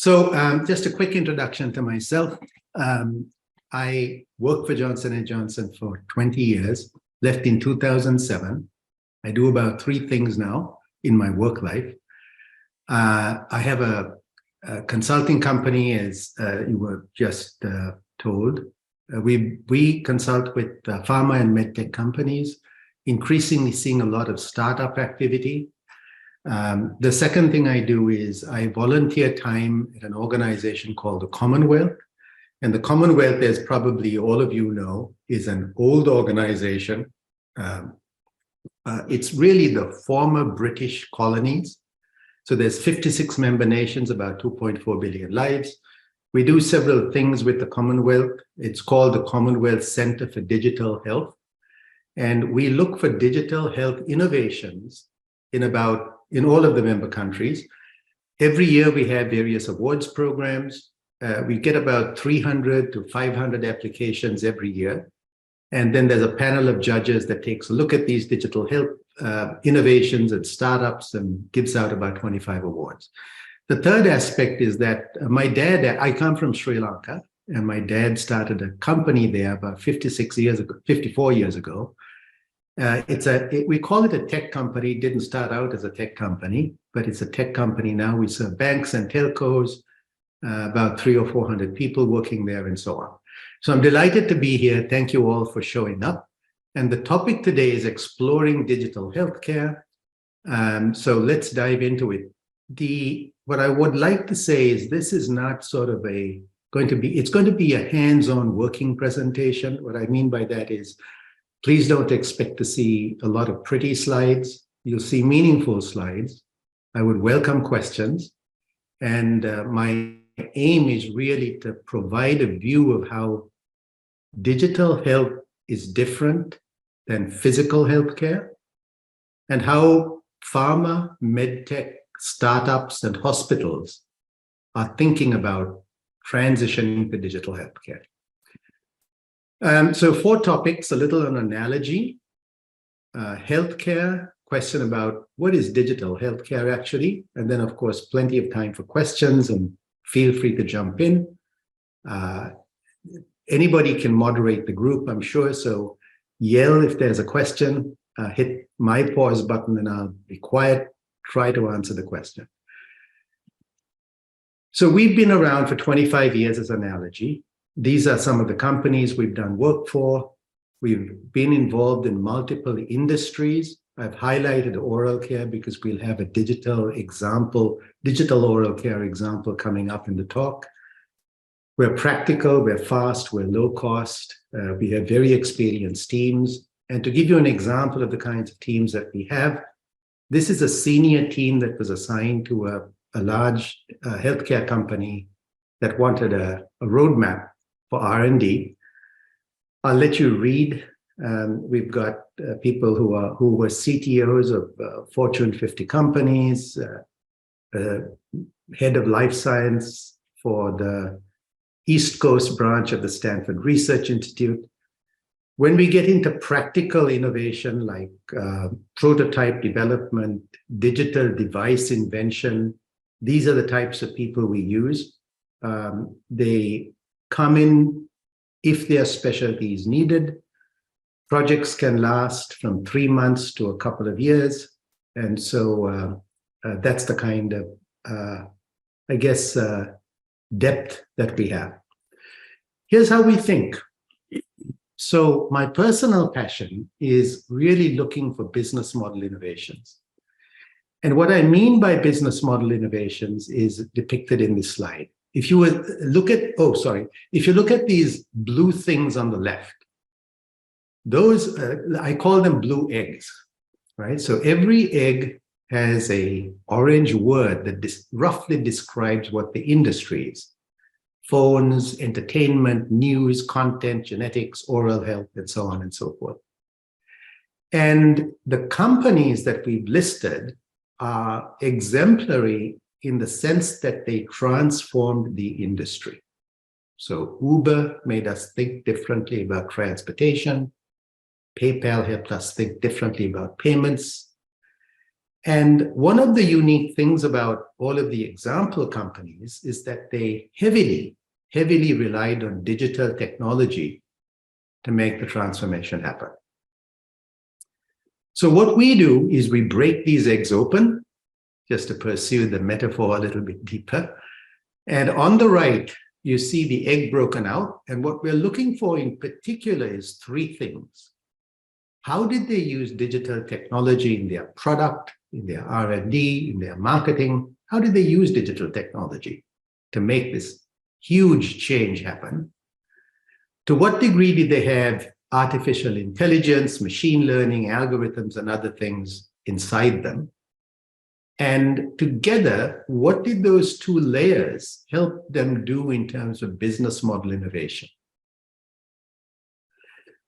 Just a quick introduction to myself. I worked for Johnson & Johnson for 20 years, left in 2007. I do about 3 things now in my work life. I have a consulting company, as you were just told. We consult with pharma and medtech companies, increasingly seeing a lot of startup activity. The second thing I do is I volunteer time at an organization called the Commonwealth. And the Commonwealth, as probably all of you know, is an old organization. It's really the former British colonies. So there's 56 member nations, about 2.4 billion lives. We do several things with the Commonwealth. It's called the Commonwealth Center for Digital Health. And we look for digital health innovations in all of the member countries. Every year we have various awards programs. We get about 300 to 500 applications every year. And then there's a panel of judges that takes a look at these digital health innovations and startups and gives out about 25 awards. The third aspect is that my dad, I come from Sri Lanka, and my dad started a company there about 54 years ago. We call it a tech company. It didn't start out as a tech company, but it's a tech company now. We serve banks and telcos, about 300 or 400 people working there and so on. So I'm delighted to be here. Thank you all for showing up. And the topic today is exploring digital healthcare. So let's dive into it. What I would like to say is this is not sort of it's going to be a hands-on working presentation. What I mean by that is, please don't expect to see a lot of pretty slides. You'll see meaningful slides. I would welcome questions. And my aim is really to provide a view of how digital health is different than physical healthcare, and how pharma, medtech, startups, and hospitals are thinking about transitioning to digital healthcare. So 4 topics, a little an analogy, healthcare, question about what is digital healthcare actually, and then of course, plenty of time for questions, and feel free to jump in. Anybody can moderate the group, I'm sure, so yell if there's a question, hit my pause button and I'll be quiet, try to answer the question. So we've been around for 25 years as an analogy. These are some of the companies we've done work for. We've been involved in multiple industries. I've highlighted oral care because we'll have a digital oral care example coming up in the talk. We're practical, we're fast, we're low cost. We have very experienced teams. And to give you an example of the kinds of teams that we have, this is a senior team that was assigned to a large healthcare company that wanted a roadmap for R&D. I'll let you read. We've got people who were CTOs of Fortune 50 companies, head of life science for the East Coast branch of the Stanford Research Institute. When we get into practical innovation like prototype development, digital device invention, these are the types of people we use. They come in if their specialty is needed. Projects can last from 3 months to a couple of years. And so that's the kind of, depth that we have. Here's how we think. So my personal passion is really looking for business model innovations. And what I mean by business model innovations is depicted in this slide. If you look at these blue things on the left, those, I call them blue eggs, right? So every egg has an orange word that roughly describes what the industry is. Phones, entertainment, news, content, genetics, oral health, and so on and so forth. And the companies that we've listed are exemplary in the sense that they transformed the industry. So Uber made us think differently about transportation. PayPal helped us think differently about payments. And one of the unique things about all of the example companies is that they heavily relied on digital technology to make the transformation happen. So what we do is we break these eggs open, just to pursue the metaphor a little bit deeper. And on the right, you see the egg broken out. And what we're looking for in particular is three things. How did they use digital technology in their product, in their R&D, in their marketing? How did they use digital technology to make this huge change happen? To what degree did they have artificial intelligence, machine learning, algorithms, and other things inside them? And together, what did those two layers help them do in terms of business model innovation?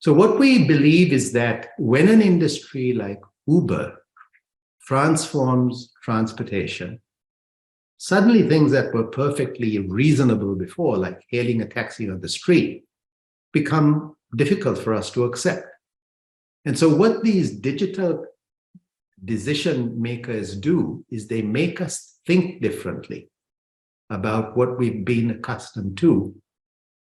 So what we believe is that when an industry like Uber transforms transportation, suddenly things that were perfectly reasonable before, like hailing a taxi on the street, become difficult for us to accept. And so what these digital decision makers do is they make us think differently about what we've been accustomed to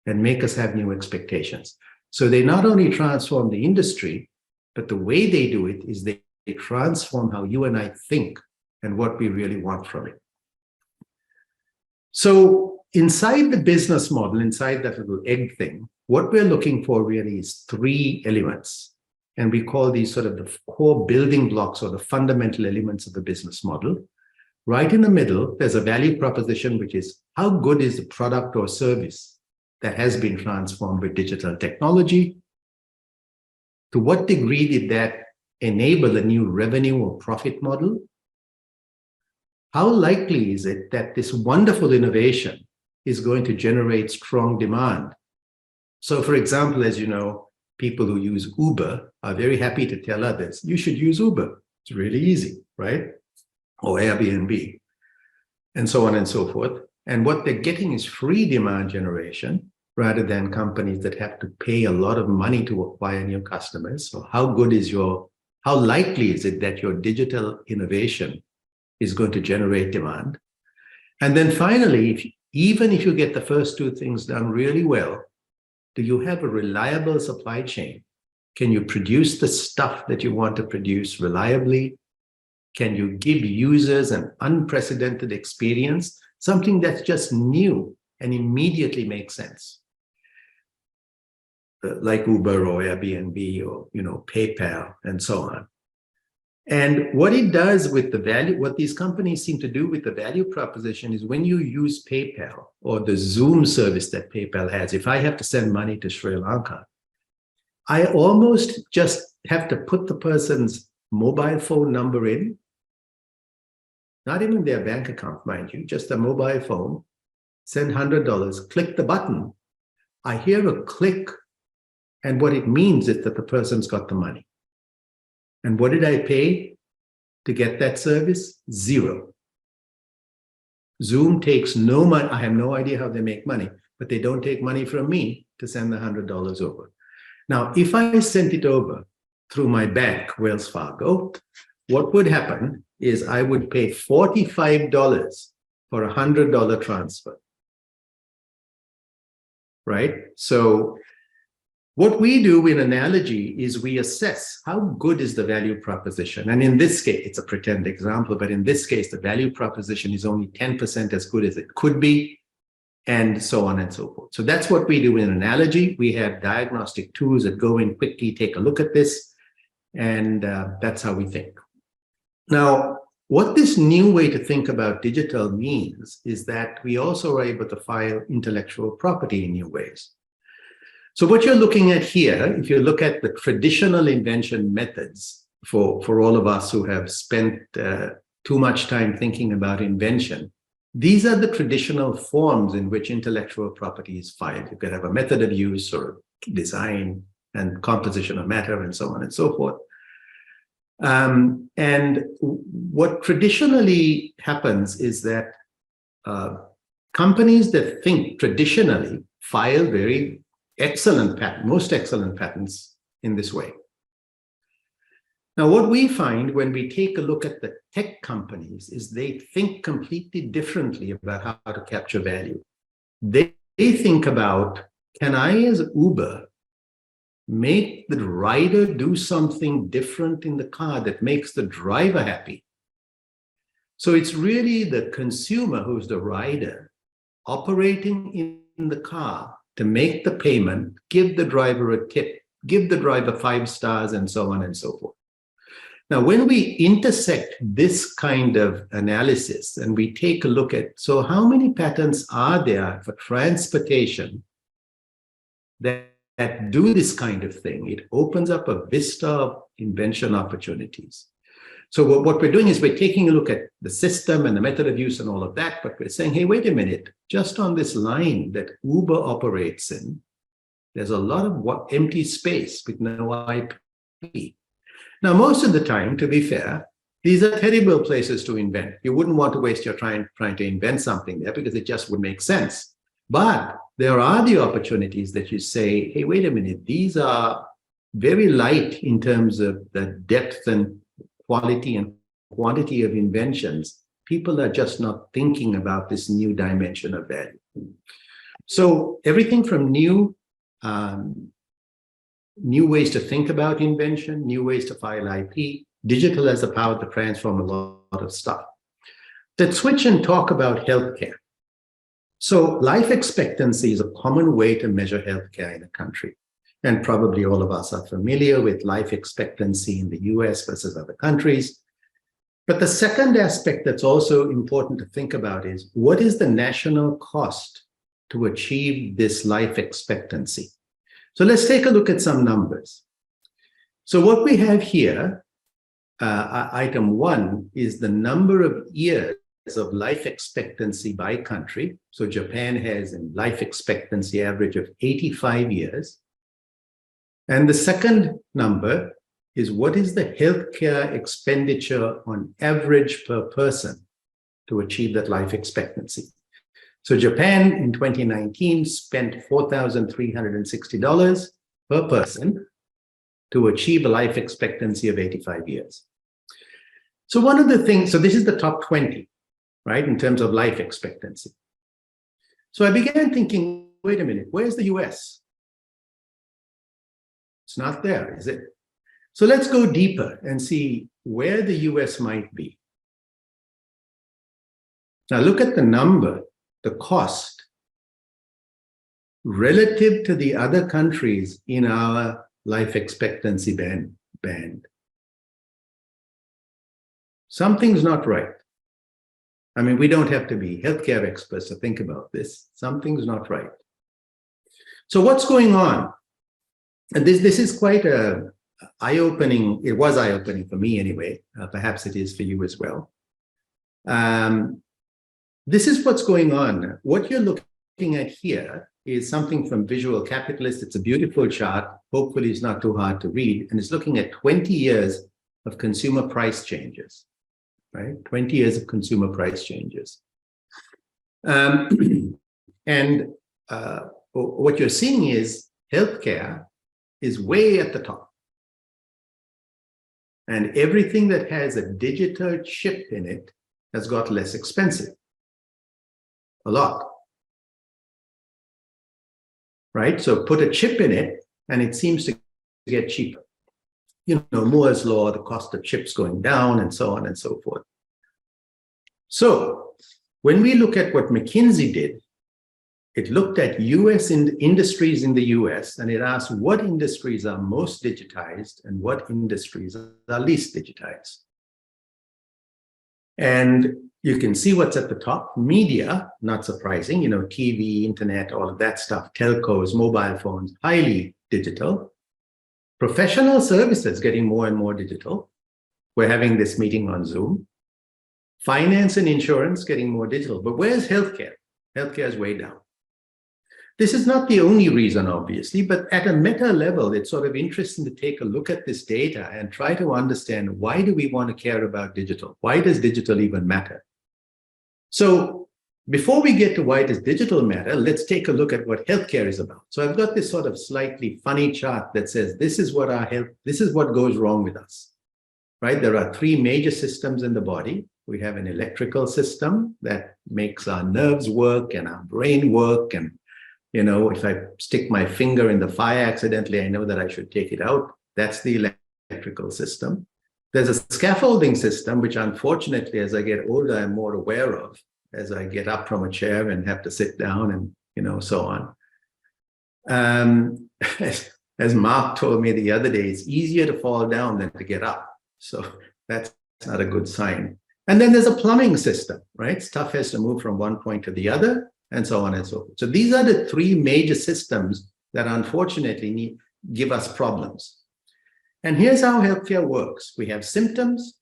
and make us have new expectations. So they not only transform the industry, but the way they do it is they transform how you and I think and what we really want from it. So inside the business model, inside that little egg thing, what we're looking for really is three elements. And we call these sort of the core building blocks or the fundamental elements of the business model. Right in the middle, there's a value proposition, which is how good is the product or service that has been transformed with digital technology? To what degree did that enable a new revenue or profit model? How likely is it that this wonderful innovation is going to generate strong demand? So for example, as you know, people who use Uber are very happy to tell others, you should use Uber. It's really easy, right? Or Airbnb, and so on and so forth. And what they're getting is free demand generation rather than companies that have to pay a lot of money to acquire new customers. So how likely is it that your digital innovation is going to generate demand? And then finally, even if you get the first two things done really well, do you have a reliable supply chain? Can you produce the stuff that you want to produce reliably? Can you give users an unprecedented experience, something that's just new and immediately makes sense? Like Uber or Airbnb or PayPal and so on. And what it does with the value, what these companies seem to do with the value proposition is when you use PayPal or the Zoom service that PayPal has, if I have to send money to Sri Lanka, I almost just have to put the person's mobile phone number in, not even their bank account, mind you, just a mobile phone, send $100, click the button. I hear a click, and what it means is that the person's got the money. And what did I pay to get that service? $0. Zoom takes no money. I have no idea how they make money, but they don't take money from me to send the $100 over. Now, if I sent it over through my bank, Wells Fargo, what would happen is I would pay $45 for a $100 transfer, right? So what we do in analogy is we assess how good is the value proposition. And in this case, it's a pretend example, but in this case, the value proposition is only 10% as good as it could be, and so on and so forth. So that's what we do in analogy. We have diagnostic tools that go in quickly, take a look at this, and that's how we think. Now, what this new way to think about digital means is that we also are able to file intellectual property in new ways. So what you're looking at here, if you look at the traditional invention methods for all of us who have spent too much time thinking about invention, these are the traditional forms in which intellectual property is filed. You could have a method of use or design and composition of matter and so on and so forth. And what traditionally happens is that companies that think traditionally file very excellent patent, most excellent patents in this way. Now, what we find when we take a look at the tech companies is they think completely differently about how to capture value. They think about, can I, as Uber, make the rider do something different in the car that makes the driver happy? So it's really the consumer who's the rider operating in the car to make the payment, give the driver a tip, give the driver 5 stars, and so on and so forth. Now, when we intersect this kind of analysis and we take a look at, so how many patents are there for transportation that do this kind of thing? It opens up a vista of invention opportunities. So what we're doing is we're taking a look at the system and the method of use and all of that, but we're saying, hey, wait a minute, just on this line that Uber operates in, there's a lot of empty space with no IP. Now, most of the time, to be fair, these are terrible places to invent. You wouldn't want to waste your time trying to invent something there because it just would make sense. But there are the opportunities that you say, hey, wait a minute, these are very light in terms of the depth and quality and quantity of inventions. People are just not thinking about this new dimension of value. So everything from new ways to think about invention, new ways to file IP, digital has the power to transform a lot of stuff. Let's switch and talk about healthcare. So life expectancy is a common way to measure healthcare in a country. And probably all of us are familiar with life expectancy in the US versus other countries. But the second aspect that's also important to think about is, what is the national cost to achieve this life expectancy? So let's take a look at some numbers. So what we have here, item 1, is the number of years of life expectancy by country. So Japan has a life expectancy average of 85 years. And the second number is, what is the healthcare expenditure on average per person to achieve that life expectancy? So Japan in 2019 spent $4,360 per person to achieve a life expectancy of 85 years. So one of the things, so this is the top 20, right, in terms of life expectancy. So I began thinking, wait a minute, where's the US? It's not there, is it? So let's go deeper and see where the US might be. Now look at the number, the cost, relative to the other countries in our life expectancy band. Something's not right. I mean, we don't have to be healthcare experts to think about this. Something's not right. So what's going on? And this is quite eye-opening. It was eye-opening for me anyway. Perhaps it is for you as well. This is what's going on. What you're looking at here is something from Visual Capitalist. It's a beautiful chart. Hopefully it's not too hard to read. And it's looking at 20 years of consumer price changes, right? 20 years of consumer price changes. What you're seeing is healthcare is way at the top. And everything that has a digital chip in it has got less expensive. A lot. Right? So put a chip in it and it seems to get cheaper. You know, Moore's law, the cost of chips going down and so on and so forth. So when we look at what McKinsey did, it looked at US industries in the US, and it asked what industries are most digitized and what industries are least digitized. And you can see what's at the top. Media, not surprising, you know, TV, internet, all of that stuff, telcos, mobile phones, highly digital. Professional services getting more and more digital. We're having this meeting on Zoom. Finance and insurance getting more digital. But where's healthcare? Healthcare is way down. This is not the only reason, obviously, but at a meta level, it's sort of interesting to take a look at this data and try to understand, why do we want to care about digital? Why does digital even matter? So before we get to why does digital matter, let's take a look at what healthcare is about. So I've got this sort of slightly funny chart that says, this is what goes wrong with us. right? There are three major systems in the body. We have an electrical system that makes our nerves work and our brain work. And, if I stick my finger in the fire accidentally, I know that I should take it out. That's the electrical system. There's a scaffolding system, which unfortunately, as I get older, I'm more aware of as I get up from a chair and have to sit down and, so on. As Mark told me the other day, it's easier to fall down than to get up. So that's not a good sign. And then there's a plumbing system, right? Stuff has to move from one point to the other, and so on and so forth. So these are the three major systems that unfortunately give us problems. And here's how healthcare works. We have symptoms.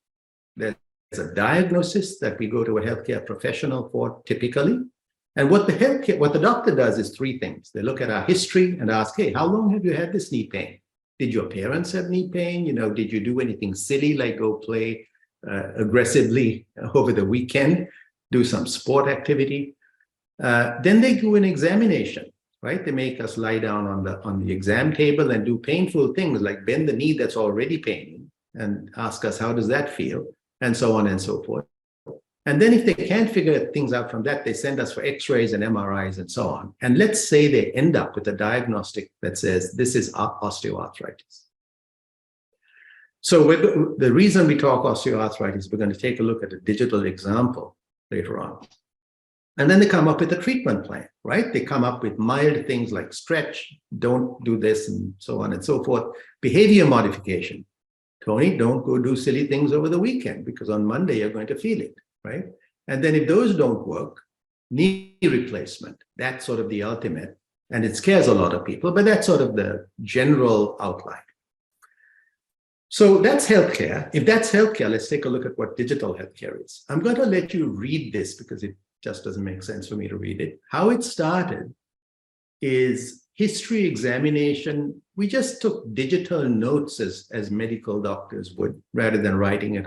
There's a diagnosis that we go to a healthcare professional for typically. And what the doctor does is three things. They look at our history and ask, hey, how long have you had this knee pain? Did your parents have knee pain? Did you do anything silly like go play aggressively over the weekend, do some sport activity? Then they do an examination, right? They make us lie down on the exam table and do painful things like bend the knee that's already paining and ask us, how does that feel? And so on and so forth. And then if they can't figure things out from that, they send us for x-rays and MRIs and so on. And let's say they end up with a diagnostic that says this is osteoarthritis. So the reason we talk osteoarthritis, we're going to take a look at a digital example later on. And then they come up with a treatment plan, right? They come up with mild things like stretch, don't do this, and so on and so forth. Behavior modification. Tony, don't go do silly things over the weekend because on Monday you're going to feel it, right? And then if those don't work, knee replacement, that's sort of the ultimate. And it scares a lot of people, but that's sort of the general outline. So that's healthcare. If that's healthcare, let's take a look at what digital healthcare is. I'm going to let you read this because it just doesn't make sense for me to read it. How it started is history examination. We just took digital notes as medical doctors would, rather than writing it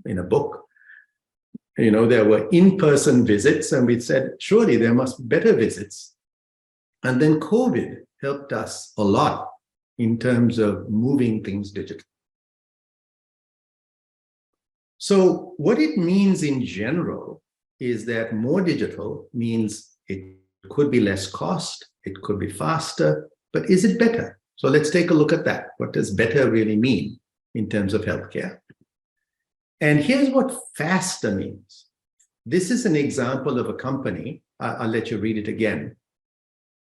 in a book. There were in-person visits, and we said, surely there must be better visits. And then COVID helped us a lot in terms of moving things digital. So what it means in general is that more digital means it could be less cost, it could be faster, but is it better? So let's take a look at that. What does better really mean in terms of healthcare? And here's what faster means. This is an example of a company. I'll let you read it again.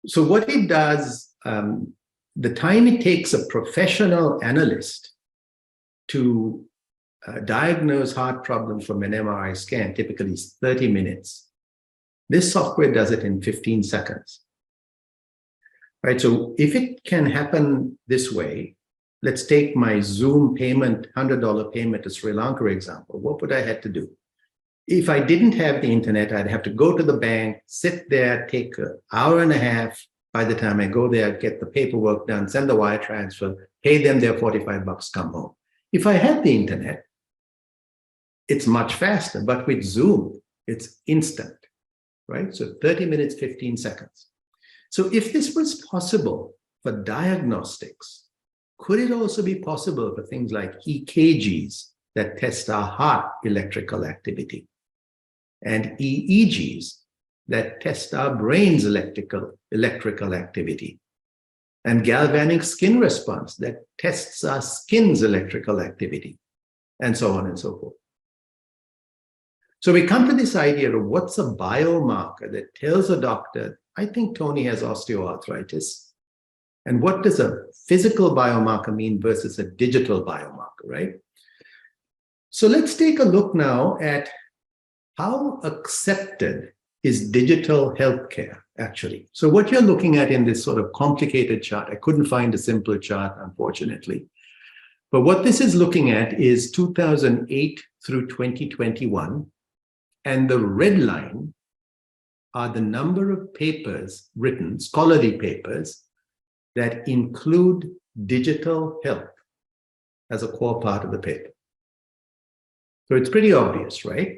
So what it does, the time it takes a professional analyst to diagnose heart problems from an MRI scan typically is 30 minutes. This software does it in 15 seconds. Right, so if it can happen this way, let's take my Zoom payment, $100 payment to Sri Lanka example. What would I have to do? If I didn't have the internet, I'd have to go to the bank, sit there, take an hour and a half. By the time I go there, get the paperwork done, send the wire transfer, pay them their $45, come home. If I had the internet, it's much faster, but with Zoom, it's instant, right? So 30 minutes, 15 seconds. So if this was possible for diagnostics, could it also be possible for things like EKGs that test our heart electrical activity and EEGs that test our brain's electrical activity and galvanic skin response that tests our skin's electrical activity and so on and so forth? So we come to this idea of what's a biomarker that tells a doctor, I think Tony has osteoarthritis. And what does a physical biomarker mean versus a digital biomarker, right? So let's take a look now at how accepted is digital healthcare, actually. So what you're looking at in this sort of complicated chart, I couldn't find a simpler chart, unfortunately. But what this is looking at is 2008 through 2021. And the red line are the number of papers written, scholarly papers, that include digital health as a core part of the paper. So it's pretty obvious, right?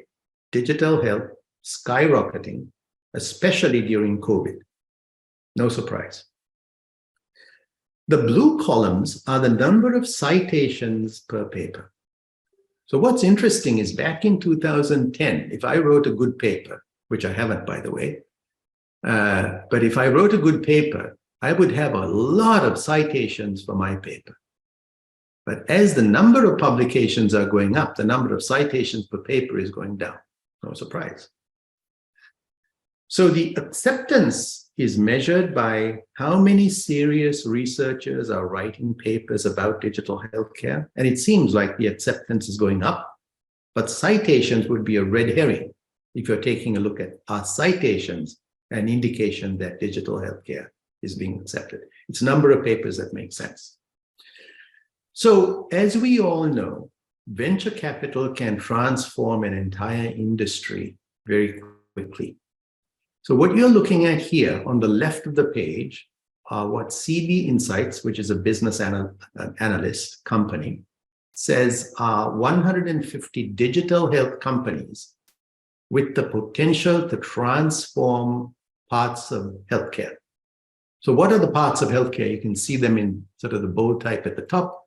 Digital health skyrocketing, especially during COVID. No surprise. The blue columns are the number of citations per paper. So what's interesting is back in 2010, if I wrote a good paper, which I haven't, by the way, but if I wrote a good paper, I would have a lot of citations for my paper. But as the number of publications are going up, the number of citations per paper is going down. No surprise. So the acceptance is measured by how many serious researchers are writing papers about digital healthcare. And it seems like the acceptance is going up, but citations would be a red herring if you're taking a look at our citations, an indication that digital healthcare is being accepted. It's number of papers that make sense. So as we all know, venture capital can transform an entire industry very quickly. So what you're looking at here on the left of the page are what CB Insights, which is a business analyst company, says are 150 digital health companies with the potential to transform parts of healthcare. So what are the parts of healthcare? You can see them in sort of the bold type at the top.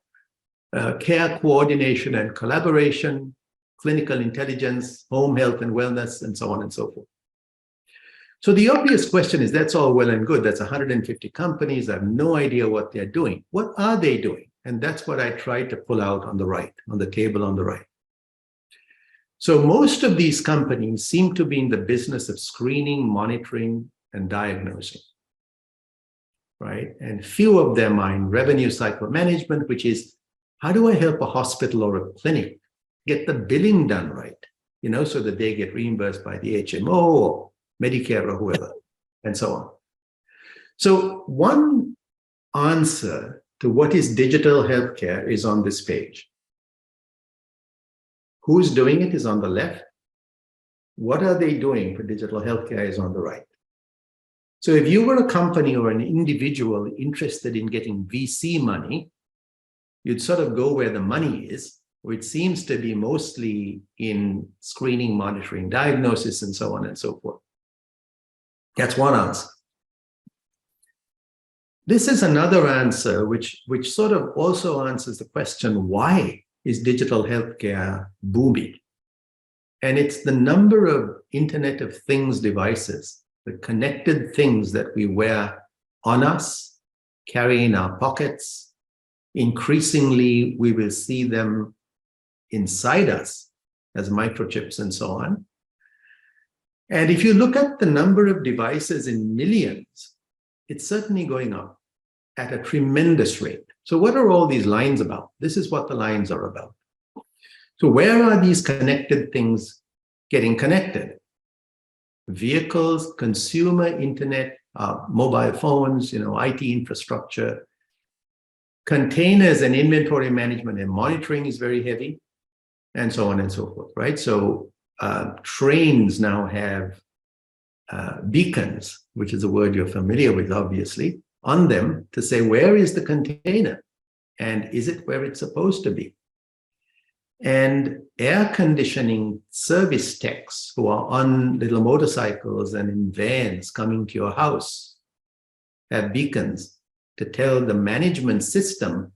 Care coordination and collaboration, clinical intelligence, home health and wellness, and so on and so forth. So the obvious question is, that's all well and good. That's 150 companies. I have no idea what they're doing. What are they doing? And that's what I tried to pull out on the right, on the table on the right. So most of these companies seem to be in the business of screening, monitoring, and diagnosing, right? And few of them are in revenue cycle management, which is, how do I help a hospital or a clinic get the billing done right, so that they get reimbursed by the HMO or Medicare or whoever, and so on. So one answer to what is digital healthcare is on this page. Who's doing it is on the left. What are they doing for digital healthcare is on the right. So if you were a company or an individual interested in getting VC money, you'd sort of go where the money is, which seems to be mostly in screening, monitoring, diagnosis, and so on and so forth. That's one answer. This is another answer, which sort of also answers the question, why is digital healthcare booming? And it's the number of Internet of Things devices, the connected things that we wear on us, carry in our pockets. Increasingly, we will see them inside us as microchips and so on. And if you look at the number of devices in millions, it's certainly going up at a tremendous rate. So what are all these lines about? This is what the lines are about. So where are these connected things getting connected? Vehicles, consumer internet, mobile phones, IT infrastructure, containers and inventory management and monitoring is very heavy, and so on and so forth, right? So trains now have beacons, which is a word you're familiar with, obviously, on them to say, where is the container? And is it where it's supposed to be? And air conditioning service techs who are on little motorcycles and in vans coming to your house have beacons to tell the management system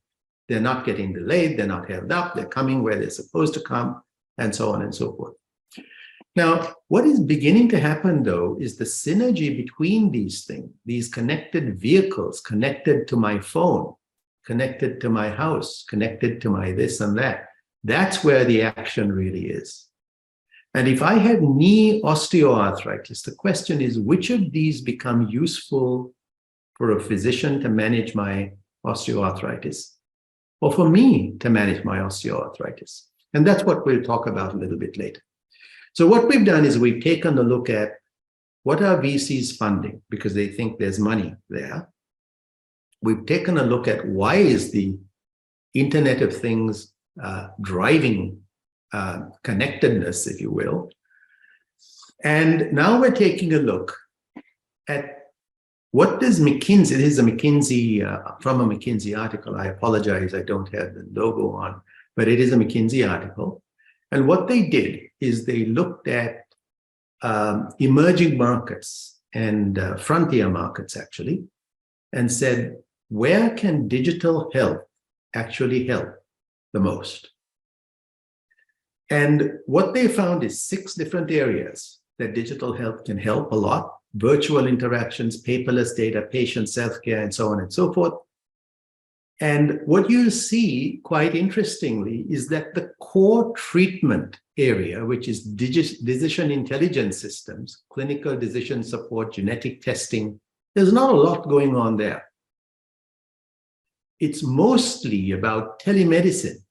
they're not getting delayed, they're not held up, they're coming where they're supposed to come, and so on and so forth. Now, what is beginning to happen, though, is the synergy between these things, these connected vehicles, connected to my phone, connected to my house, connected to my this and that. That's where the action really is. And if I have knee osteoarthritis, the question is, which of these become useful for a physician to manage my osteoarthritis, or for me to manage my osteoarthritis? And that's what we'll talk about a little bit later. So what we've done is we've taken a look at what are VCs funding, because they think there's money there. We've taken a look at why is the Internet of Things driving connectedness, if you will. And now we're taking a look at what does McKinsey, this is a McKinsey, from a McKinsey article. I apologize, I don't have the logo on, but it is a McKinsey article. And what they did is they looked at emerging markets and frontier markets, actually, and said, where can digital health actually help the most? And what they found is 6 different areas that digital health can help a lot: virtual interactions, paperless data, patient self-care, and so on and so forth. And what you see, quite interestingly, is that the core treatment area, which is decision intelligence systems, clinical decision support, genetic testing, there's not a lot going on there. It's mostly about telemedicine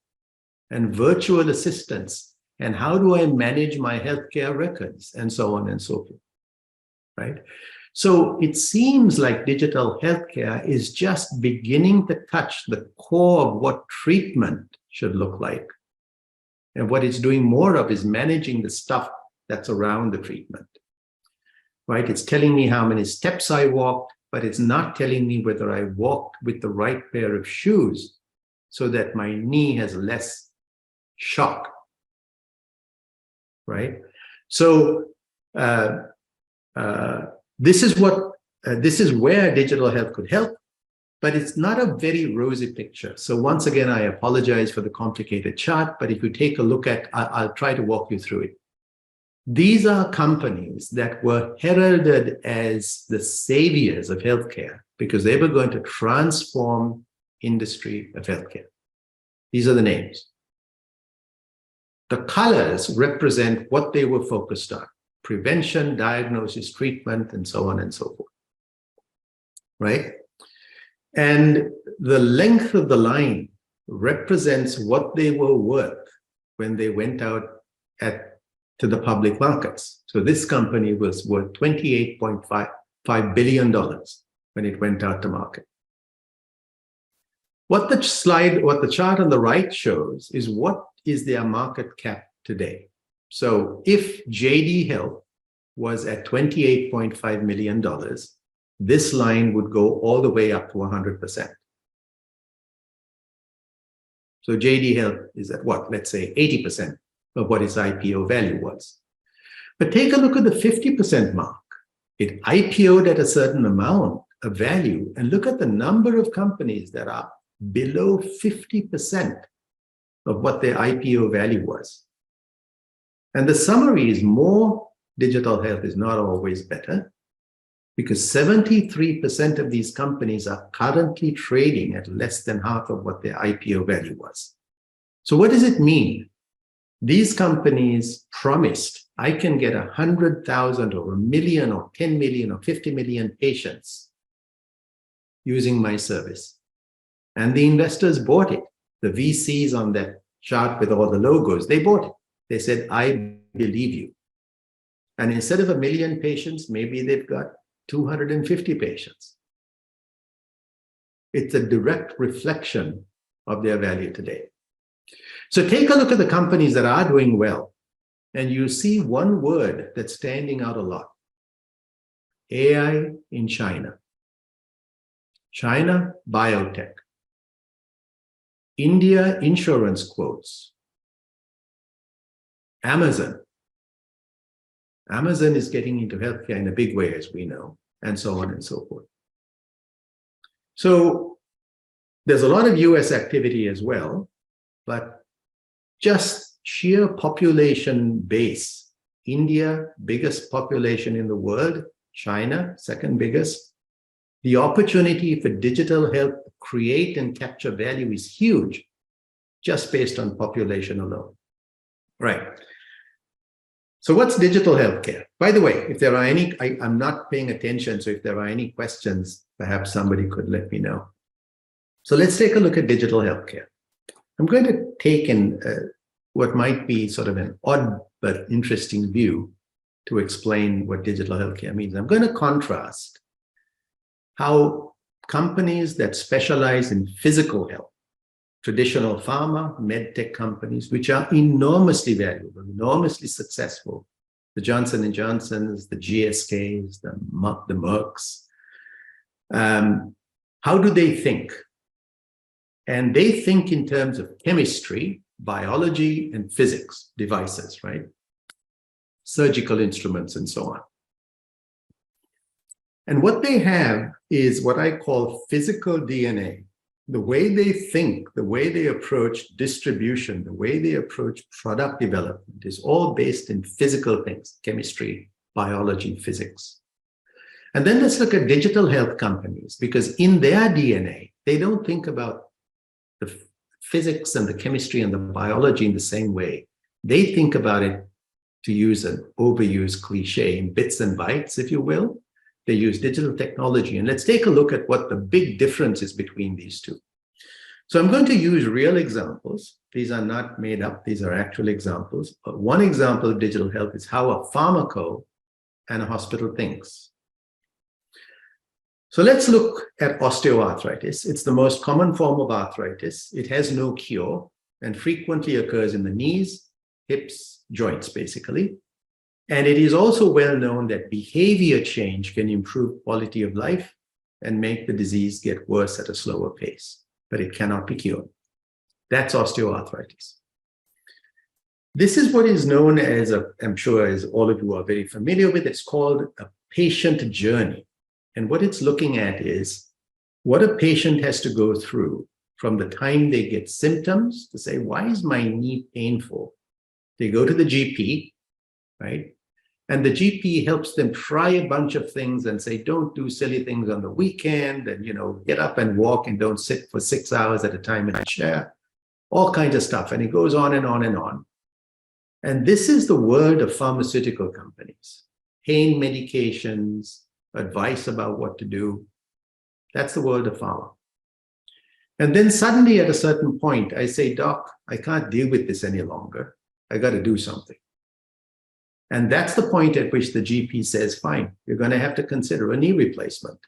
and virtual assistants and how do I manage my healthcare records and so on and so forth, right? So it seems like digital healthcare is just beginning to touch the core of what treatment should look like. And what it's doing more of is managing the stuff that's around the treatment, right? It's telling me how many steps I walked, but it's not telling me whether I walked with the right pair of shoes so that my knee has less shock, right? So this is where digital health could help, but it's not a very rosy picture. So once again, I apologize for the complicated chart, but if you take a look at, I'll try to walk you through it. These are companies that were heralded as the saviors of healthcare because they were going to transform industry of healthcare. These are the names. The colors represent what they were focused on: prevention, diagnosis, treatment, and so on and so forth, right? And the length of the line represents what they were worth when they went out to the public markets. So this company was worth $28.5 billion when it went out to market. What the chart on the right shows is what is their market cap today. So if JD Health was at $28.5 million, this line would go all the way up to 100%. So JD Health is at what? Let's say 80% of what its IPO value was. But take a look at the 50% mark. It IPO'd at a certain amount of value, and look at the number of companies that are below 50% of what their IPO value was. And the summary is more digital health is not always better, because 73% of these companies are currently trading at less than half of what their IPO value was. So what does it mean? These companies promised, I can get 100,000 or 1 million or 10 million or 50 million patients using my service. And the investors bought it. The VCs on that chart with all the logos, they bought it. They said, I believe you. And instead of 1 million patients, maybe they've got 250 patients. It's a direct reflection of their value today. So take a look at the companies that are doing well, and you see one word that's standing out a lot: AI in China. China, biotech. India, insurance quotes. Amazon. Amazon is getting into healthcare in a big way, as we know, and so on and so forth. So there's a lot of US activity as well, but just sheer population base. India, biggest population in the world. China, second biggest. The opportunity for digital health to create and capture value is huge, just based on population alone. Right. So what's digital healthcare? By the way, if there are any, I'm not paying attention, so if there are any questions, perhaps somebody could let me know. So let's take a look at digital healthcare. I'm going to take in what might be sort of an odd but interesting view to explain what digital healthcare means. I'm going to contrast how companies that specialize in physical health, traditional pharma, medtech companies, which are enormously valuable, enormously successful, the Johnson & Johnsons, the GSKs, the Mercks, how do they think? And they think in terms of chemistry, biology, and physics, devices, right? Surgical instruments and so on. And what they have is what I call physical DNA the way they think, the way they approach distribution, the way they approach product development is all based in physical things, chemistry, biology, physics. And then let's look at digital health companies, because in their DNA, they don't think about the physics and the chemistry and the biology in the same way. They think about it, to use an overused cliche, in bits and bytes, if you will. They use digital technology. And let's take a look at what the big difference is between these two. So I'm going to use real examples. These are not made up. These are actual examples. But one example of digital health is how a pharmaco and a hospital thinks. So let's look at osteoarthritis. It's the most common form of arthritis. It has no cure and frequently occurs in the knees, hips, joints, basically. And it is also well known that behavior change can improve quality of life and make the disease get worse at a slower pace, but it cannot be cured. That's osteoarthritis. This is what is known as, I'm sure as all of you are very familiar with, it's called a patient journey. And what it's looking at is what a patient has to go through from the time they get symptoms to say, why is my knee painful? They go to the GP, right? And the GP helps them try a bunch of things and say, don't do silly things on the weekend, and, get up and walk and don't sit for 6 hours at a time in a chair, all kinds of stuff. And it goes on and on and on. And this is the world of pharmaceutical companies, pain medications, advice about what to do. That's the world of pharma. And then suddenly at a certain point, I say, Doc, I can't deal with this any longer. I got to do something. And that's the point at which the GP says, fine, you're going to have to consider a knee replacement.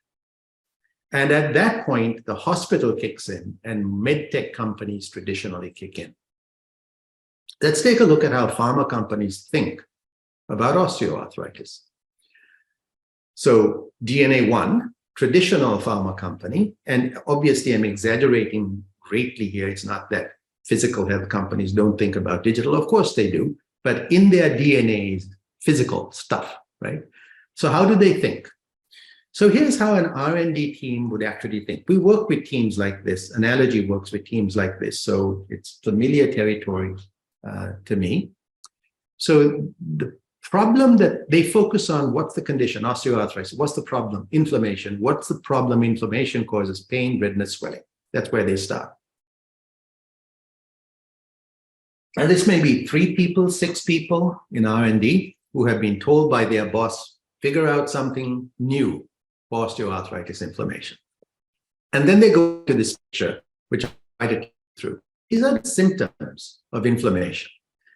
And at that point, the hospital kicks in and medtech companies traditionally kick in. Let's take a look at how pharma companies think about osteoarthritis. So DNA1, traditional pharma company, and obviously I'm exaggerating greatly here. It's not that physical health companies don't think about digital. Of course they do, but in their DNA is physical stuff, right? So how do they think? So here's how an R&D team would actually think. We work with teams like this. Analogy works with teams like this. So it's familiar territory to me. So the problem that they focus on, what's the condition? Osteoarthritis. What's the problem? Inflammation. What's the problem? Inflammation causes pain, redness, swelling. That's where they start. And this may be 3 people, 6 people in R&D who have been told by their boss, figure out something new for osteoarthritis inflammation. And then they go to this picture, which I did through. These are the symptoms of inflammation.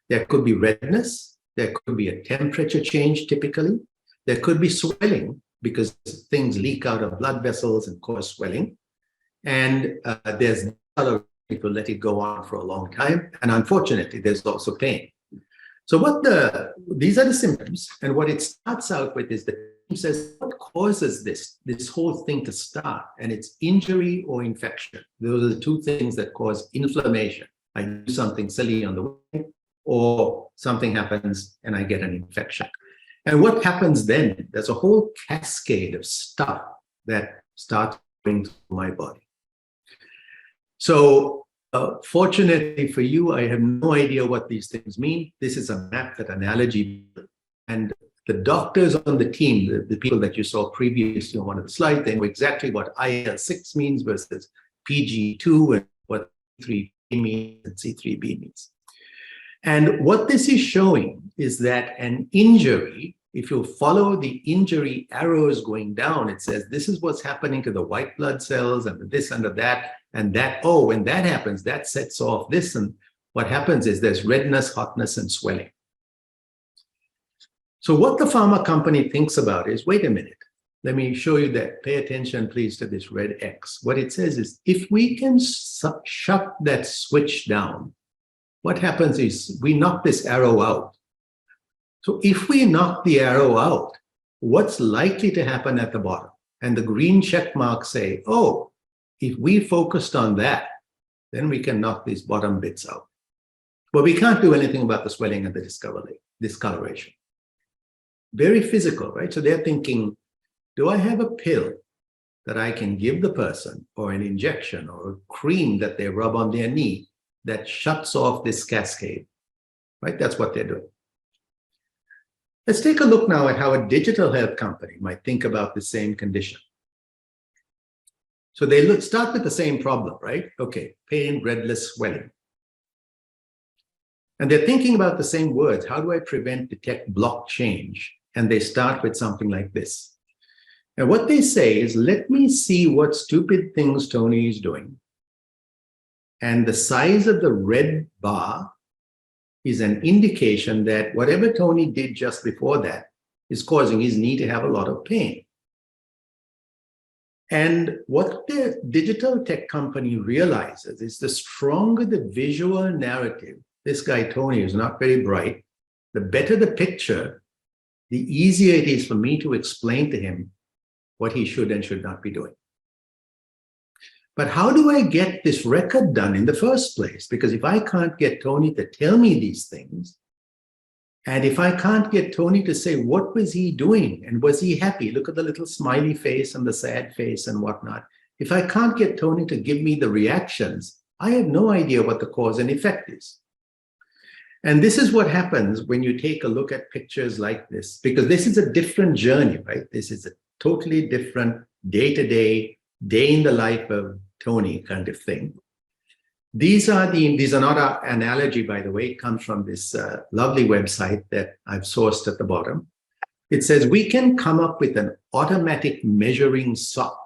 There could be redness. There could be a temperature change, typically. There could be swelling because things leak out of blood vessels and cause swelling. And there's other people let it go on for a long time. And unfortunately, there's also pain. So these are the symptoms. And what it starts out with is the team says, what causes this whole thing to start? And it's injury or infection. Those are the 2 things that cause inflammation. I do something silly on the way, or something happens and I get an infection. And what happens then? There's a whole cascade of stuff that starts going through my body. So fortunately for you, I have no idea what these things mean. This is a map, that analogy. And the doctors on the team, the people that you saw previously on one of the slides, they know exactly what IL-6 means versus PG2 and what C3b means and C3b means. And what this is showing is that an injury, if you follow the injury arrows going down, it says this is what's happening to the white blood cells and this and that, and that, oh, when that happens, that sets off this. And what happens is there's redness, hotness, and swelling. So what the pharma company thinks about is, wait a minute, let me show you that. Pay attention, please, to this red X. What it says is, if we can shut that switch down, what happens is we knock this arrow out. So if we knock the arrow out, what's likely to happen at the bottom? And the green check marks say, oh, if we focused on that, then we can knock these bottom bits out. But we can't do anything about the swelling and the discoloration. Very physical, right? So they're thinking, do I have a pill that I can give the person, or an injection or a cream that they rub on their knee that shuts off this cascade, right? That's what they're doing. Let's take a look now at how a digital health company might think about the same condition. So they start with the same problem, right? Okay, pain, redness, swelling. And they're thinking about the same words. How do I prevent, detect, block change? And they start with something like this. And what they say is, let me see what stupid things Tony is doing. And the size of the red bar is an indication that whatever Tony did just before that is causing his knee to have a lot of pain. And what the digital tech company realizes is the stronger the visual narrative, this guy Tony is not very bright, the better the picture, the easier it is for me to explain to him what he should and should not be doing. But how do I get this record done in the first place? Because if I can't get Tony to tell me these things, and if I can't get Tony to say, what was he doing? And was he happy? Look at the little smiley face and the sad face and whatnot. If I can't get Tony to give me the reactions, I have no idea what the cause and effect is. And this is what happens when you take a look at pictures like this, because this is a different journey, right? This is a totally different day-to-day, day in the life of Tony kind of thing. These are not an analogy, by the way. It comes from this lovely website that I've sourced at the bottom. It says, we can come up with an automatic measuring sock,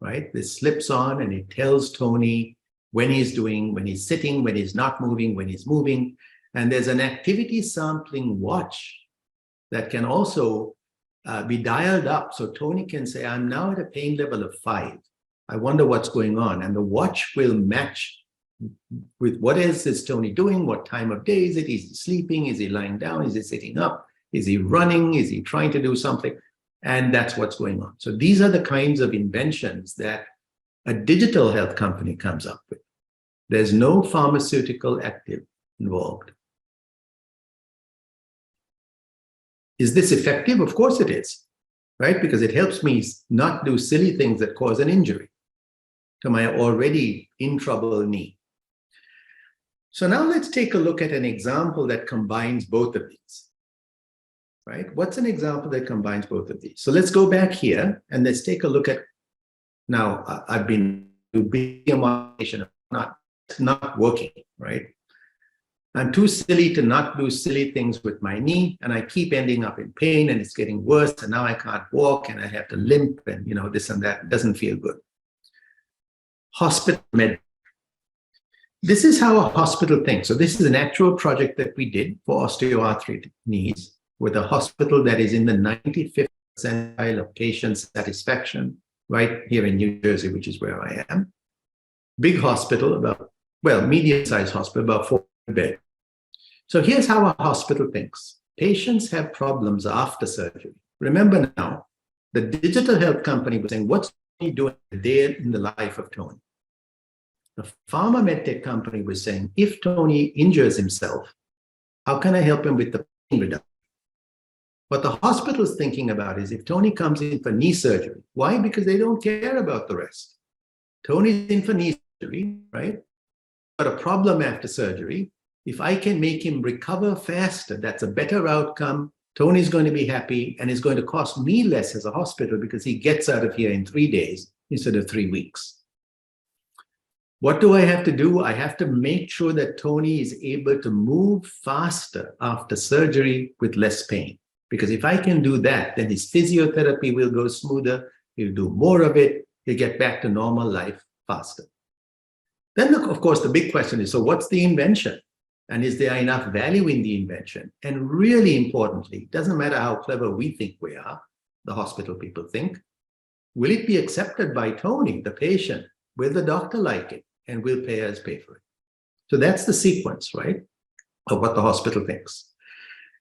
right? This slips on and it tells Tony when he's doing, when he's sitting, when he's not moving, when he's moving. And there's an activity sampling watch that can also be dialed up. So Tony can say, I'm now at a pain level of 5. I wonder what's going on. And the watch will match with what else is Tony doing? What time of day is it? Is he sleeping? Is he lying down? Is he sitting up? Is he running? Is he trying to do something? And that's what's going on. So these are the kinds of inventions that a digital health company comes up with. There's no pharmaceutical active involved. Is this effective? Of course it is, right? Because it helps me not do silly things that cause an injury to my already in trouble knee. So now let's take a look at an example that combines both of these, right? What's an example that combines both of these? So let's go back here and let's take a look at, now I've been doing a modification, not working, right? I'm too silly to not do silly things with my knee, and I keep ending up in pain, and it's getting worse, and now I can't walk, and I have to limp, and this and that. It doesn't feel good. Hospital med. This is how a hospital thinks. So this is an actual project that we did for osteoarthritic knees with a hospital that is in the 95th percentile of patient satisfaction, right here in New Jersey, which is where I am. Big hospital, medium-sized hospital, about 4 beds. So here's how a hospital thinks. Patients have problems after surgery. Remember now, the digital health company was saying, what's he doing there in the life of Tony? The pharma medtech company was saying, if Tony injures himself, how can I help him with the pain reduction? What the hospital is thinking about is if Tony comes in for knee surgery. Why? Because they don't care about the rest. Tony's in for knee surgery, right? But a problem after surgery. If I can make him recover faster, that's a better outcome. Tony's going to be happy, and it's going to cost me less as a hospital because he gets out of here in 3 days instead of 3 weeks. What do I have to do? I have to make sure that Tony is able to move faster after surgery with less pain. Because if I can do that, then his physiotherapy will go smoother. He'll do more of it. He'll get back to normal life faster. Then, of course, the big question is, so what's the invention? And is there enough value in the invention? And really importantly, it doesn't matter how clever we think we are, the hospital people think, will it be accepted by Tony, the patient? Will the doctor like it? And will payers pay for it? So that's the sequence, right, of what the hospital thinks.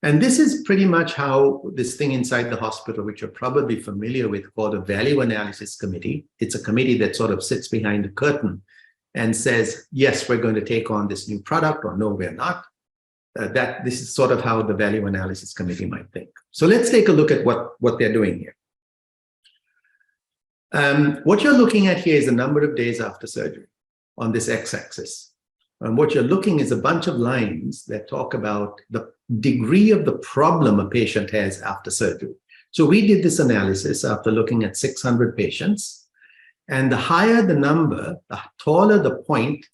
And this is pretty much how this thing inside the hospital, which you're probably familiar with, called a value analysis committee. It's a committee that sort of sits behind the curtain and says, yes, we're going to take on this new product, or no, we're not. This is sort of how the value analysis committee might think. So let's take a look at what they're doing here. What you're looking at here is the number of days after surgery on this x-axis. And what you're looking is a bunch of lines that talk about the degree of the problem a patient has after surgery. So we did this analysis after looking at 600 patients. And the higher the number, the taller the point,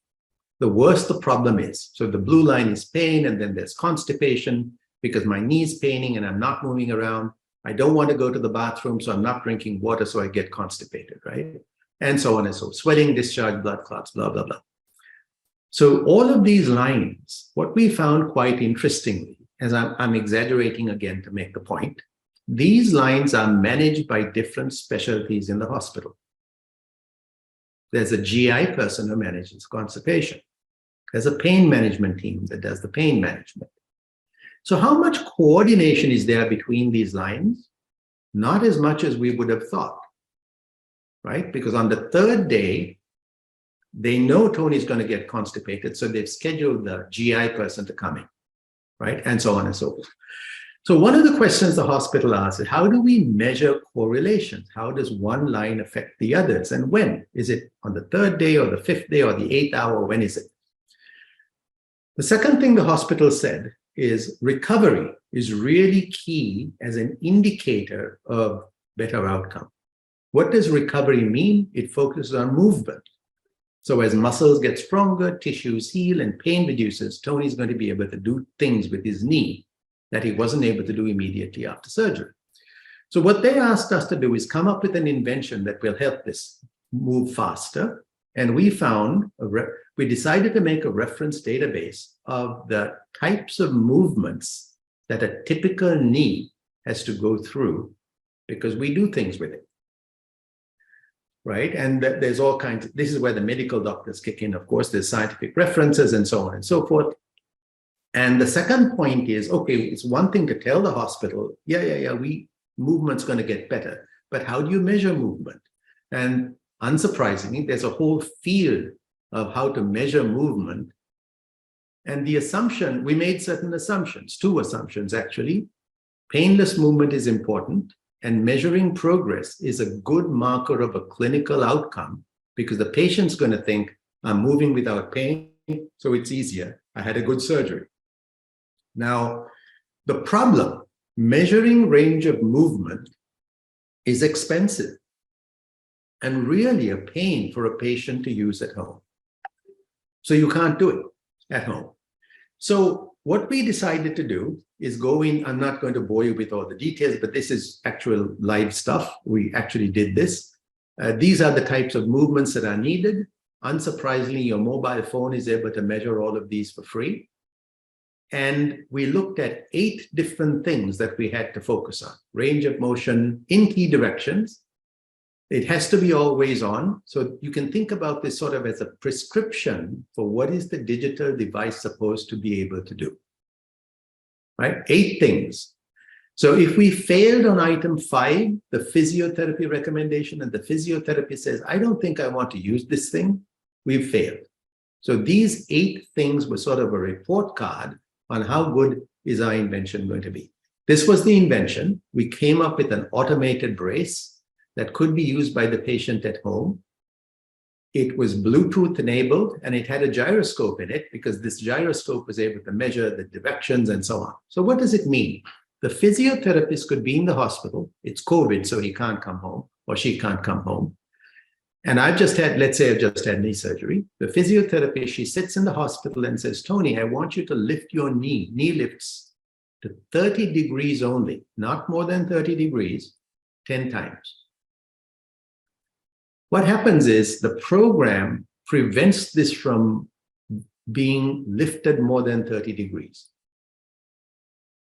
the worse the problem is. So the blue line is pain, and then there's constipation because my knee's paining and I'm not moving around. I don't want to go to the bathroom, so I'm not drinking water, so I get constipated, right? And so on and so on. Sweating, discharge, blood clots, blah, blah, blah. So all of these lines, what we found quite interestingly, as I'm exaggerating again to make the point, these lines are managed by different specialties in the hospital. There's a GI person who manages constipation. There's a pain management team that does the pain management. So how much coordination is there between these lines? Not as much as we would have thought, right? Because on the third day, they know Tony's going to get constipated, so they've scheduled the GI person to come in, right? And so on and so forth. So one of the questions the hospital asks is, how do we measure correlations? How does one line affect the others? And when? Is it on the third day or the fifth day or the 8th hour? When is it? The second thing the hospital said is recovery is really key as an indicator of better outcome. What does recovery mean? It focuses on movement. So as muscles get stronger, tissues heal, and pain reduces, Tony's going to be able to do things with his knee that he wasn't able to do immediately after surgery. So what they asked us to do is come up with an invention that will help this move faster. And we found, we decided to make a reference database of the types of movements that a typical knee has to go through because we do things with it, right? And there's all kinds of, this is where the medical doctors kick in, of course, there's scientific references and so on and so forth. And the second point is, okay, it's one thing to tell the hospital, movement's going to get better, but how do you measure movement? And unsurprisingly, there's a whole field of how to measure movement. And the assumption, we made certain assumptions, 2 assumptions actually. Painless movement is important, and measuring progress is a good marker of a clinical outcome because the patient's going to think, I'm moving without pain, so it's easier. I had a good surgery. Now, the problem, measuring range of movement is expensive and really a pain for a patient to use at home. So you can't do it at home. So what we decided to do is go in, I'm not going to bore you with all the details, but this is actual live stuff. We actually did this. These are the types of movements that are needed. Unsurprisingly, your mobile phone is able to measure all of these for free. And we looked at 8 different things that we had to focus on. Range of motion in key directions. It has to be always on. So you can think about this sort of as a prescription for what is the digital device supposed to be able to do, right? 8 things. So if we failed on item 5, the physiotherapy recommendation, and the physiotherapist says, I don't think I want to use this thing, we've failed. So these 8 things were sort of a report card on how good is our invention going to be. This was the invention. We came up with an automated brace that could be used by the patient at home. It was Bluetooth enabled, and it had a gyroscope in it because this gyroscope was able to measure the directions and so on. So what does it mean? The physiotherapist could be in the hospital. It's COVID, so he can't come home or she can't come home. And I've just had, let's say I've just had knee surgery. The physiotherapist, she sits in the hospital and says, Tony, I want you to lift your knee lifts to 30 degrees only, not more than 30 degrees, 10 times. What happens is the program prevents this from being lifted more than 30 degrees.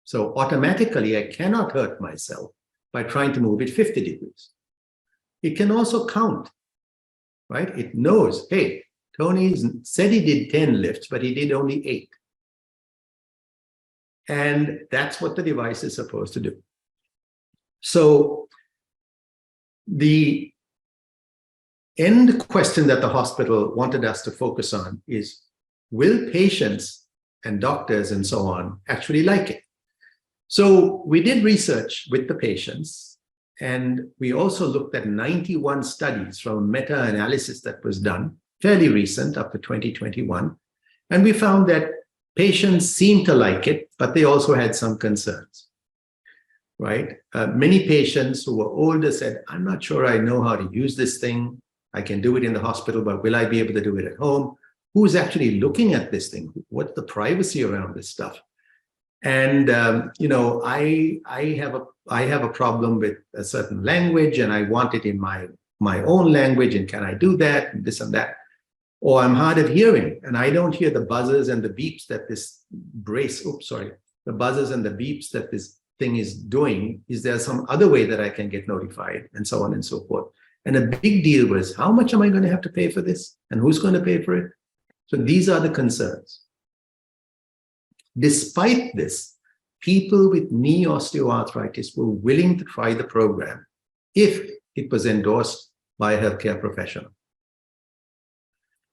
So automatically, I cannot hurt myself by trying to move it 50 degrees. It can also count. Right? It knows, hey, Tony said he did 10 lifts, but he did only 8. And that's what the device is supposed to do. So the end question that the hospital wanted us to focus on is, will patients and doctors and so on actually like it? So we did research with the patients, And we also looked at 91 studies from a meta-analysis that was done, fairly recent, up to 2021. And we found that patients seemed to like it, but they also had some concerns, right? Many patients who were older said, I'm not sure I know how to use this thing. I can do it in the hospital, but will I be able to do it at home? Who's actually looking at this thing? What's the privacy around this stuff? And I have a problem with a certain language, and I want it in my own language. And can I do that? And this and that. Or I'm hard of hearing, and I don't hear the buzzers and the beeps that this the buzzers and the beeps that this thing is doing. Is there some other way that I can get notified, and so on and so forth? And a big deal was, how much am I going to have to pay for this, and who's going to pay for it? So these are the concerns. Despite this, people with knee osteoarthritis were willing to try the program if it was endorsed by a healthcare professional.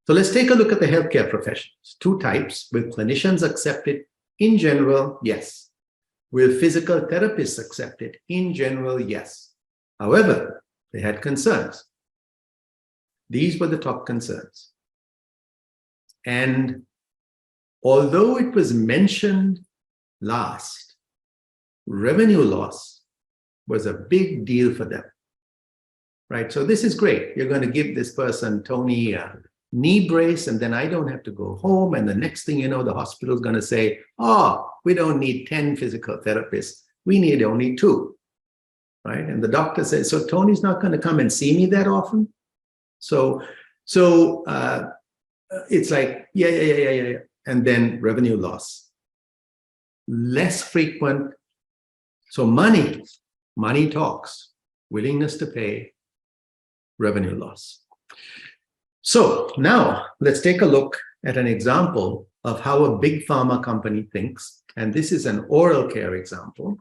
So let's take a look at the healthcare professionals. Two types. Will clinicians accept it? In general, yes. Will physical therapists accept it? In general, yes. However, they had concerns. These were the top concerns. And although it was mentioned last, revenue loss was a big deal for them, right? So this is great. You're going to give this person, Tony, a knee brace, and then I don't have to go home. And the next thing you know, the hospital is going to say, oh, we don't need 10 physical therapists. We need only 2, right? And the doctor says, so Tony's not going to come and see me that often? So it's like, yeah. And then revenue loss. Less frequent. So money talks, willingness to pay, revenue loss. So now let's take a look at an example of how a big pharma company thinks. And this is an oral care example.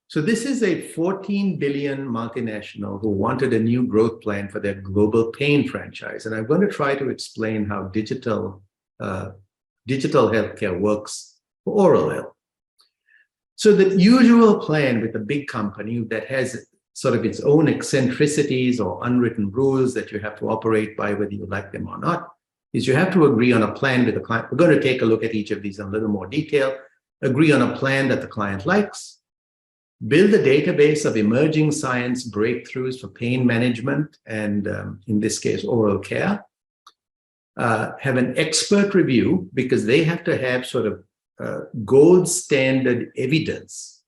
So this is a 14 billion multinational who wanted a new growth plan for their global pain franchise. And I'm going to try to explain how digital healthcare works for oral health. So the usual plan with a big company that has sort of its own eccentricities or unwritten rules that you have to operate by, whether you like them or not, is you have to agree on a plan with the client. We're going to take a look at each of these in a little more detail. Agree on a plan that the client likes. Build a database of emerging science breakthroughs for pain management and, in this case, oral care. Have an expert review, because they have to have sort of gold standard evidence.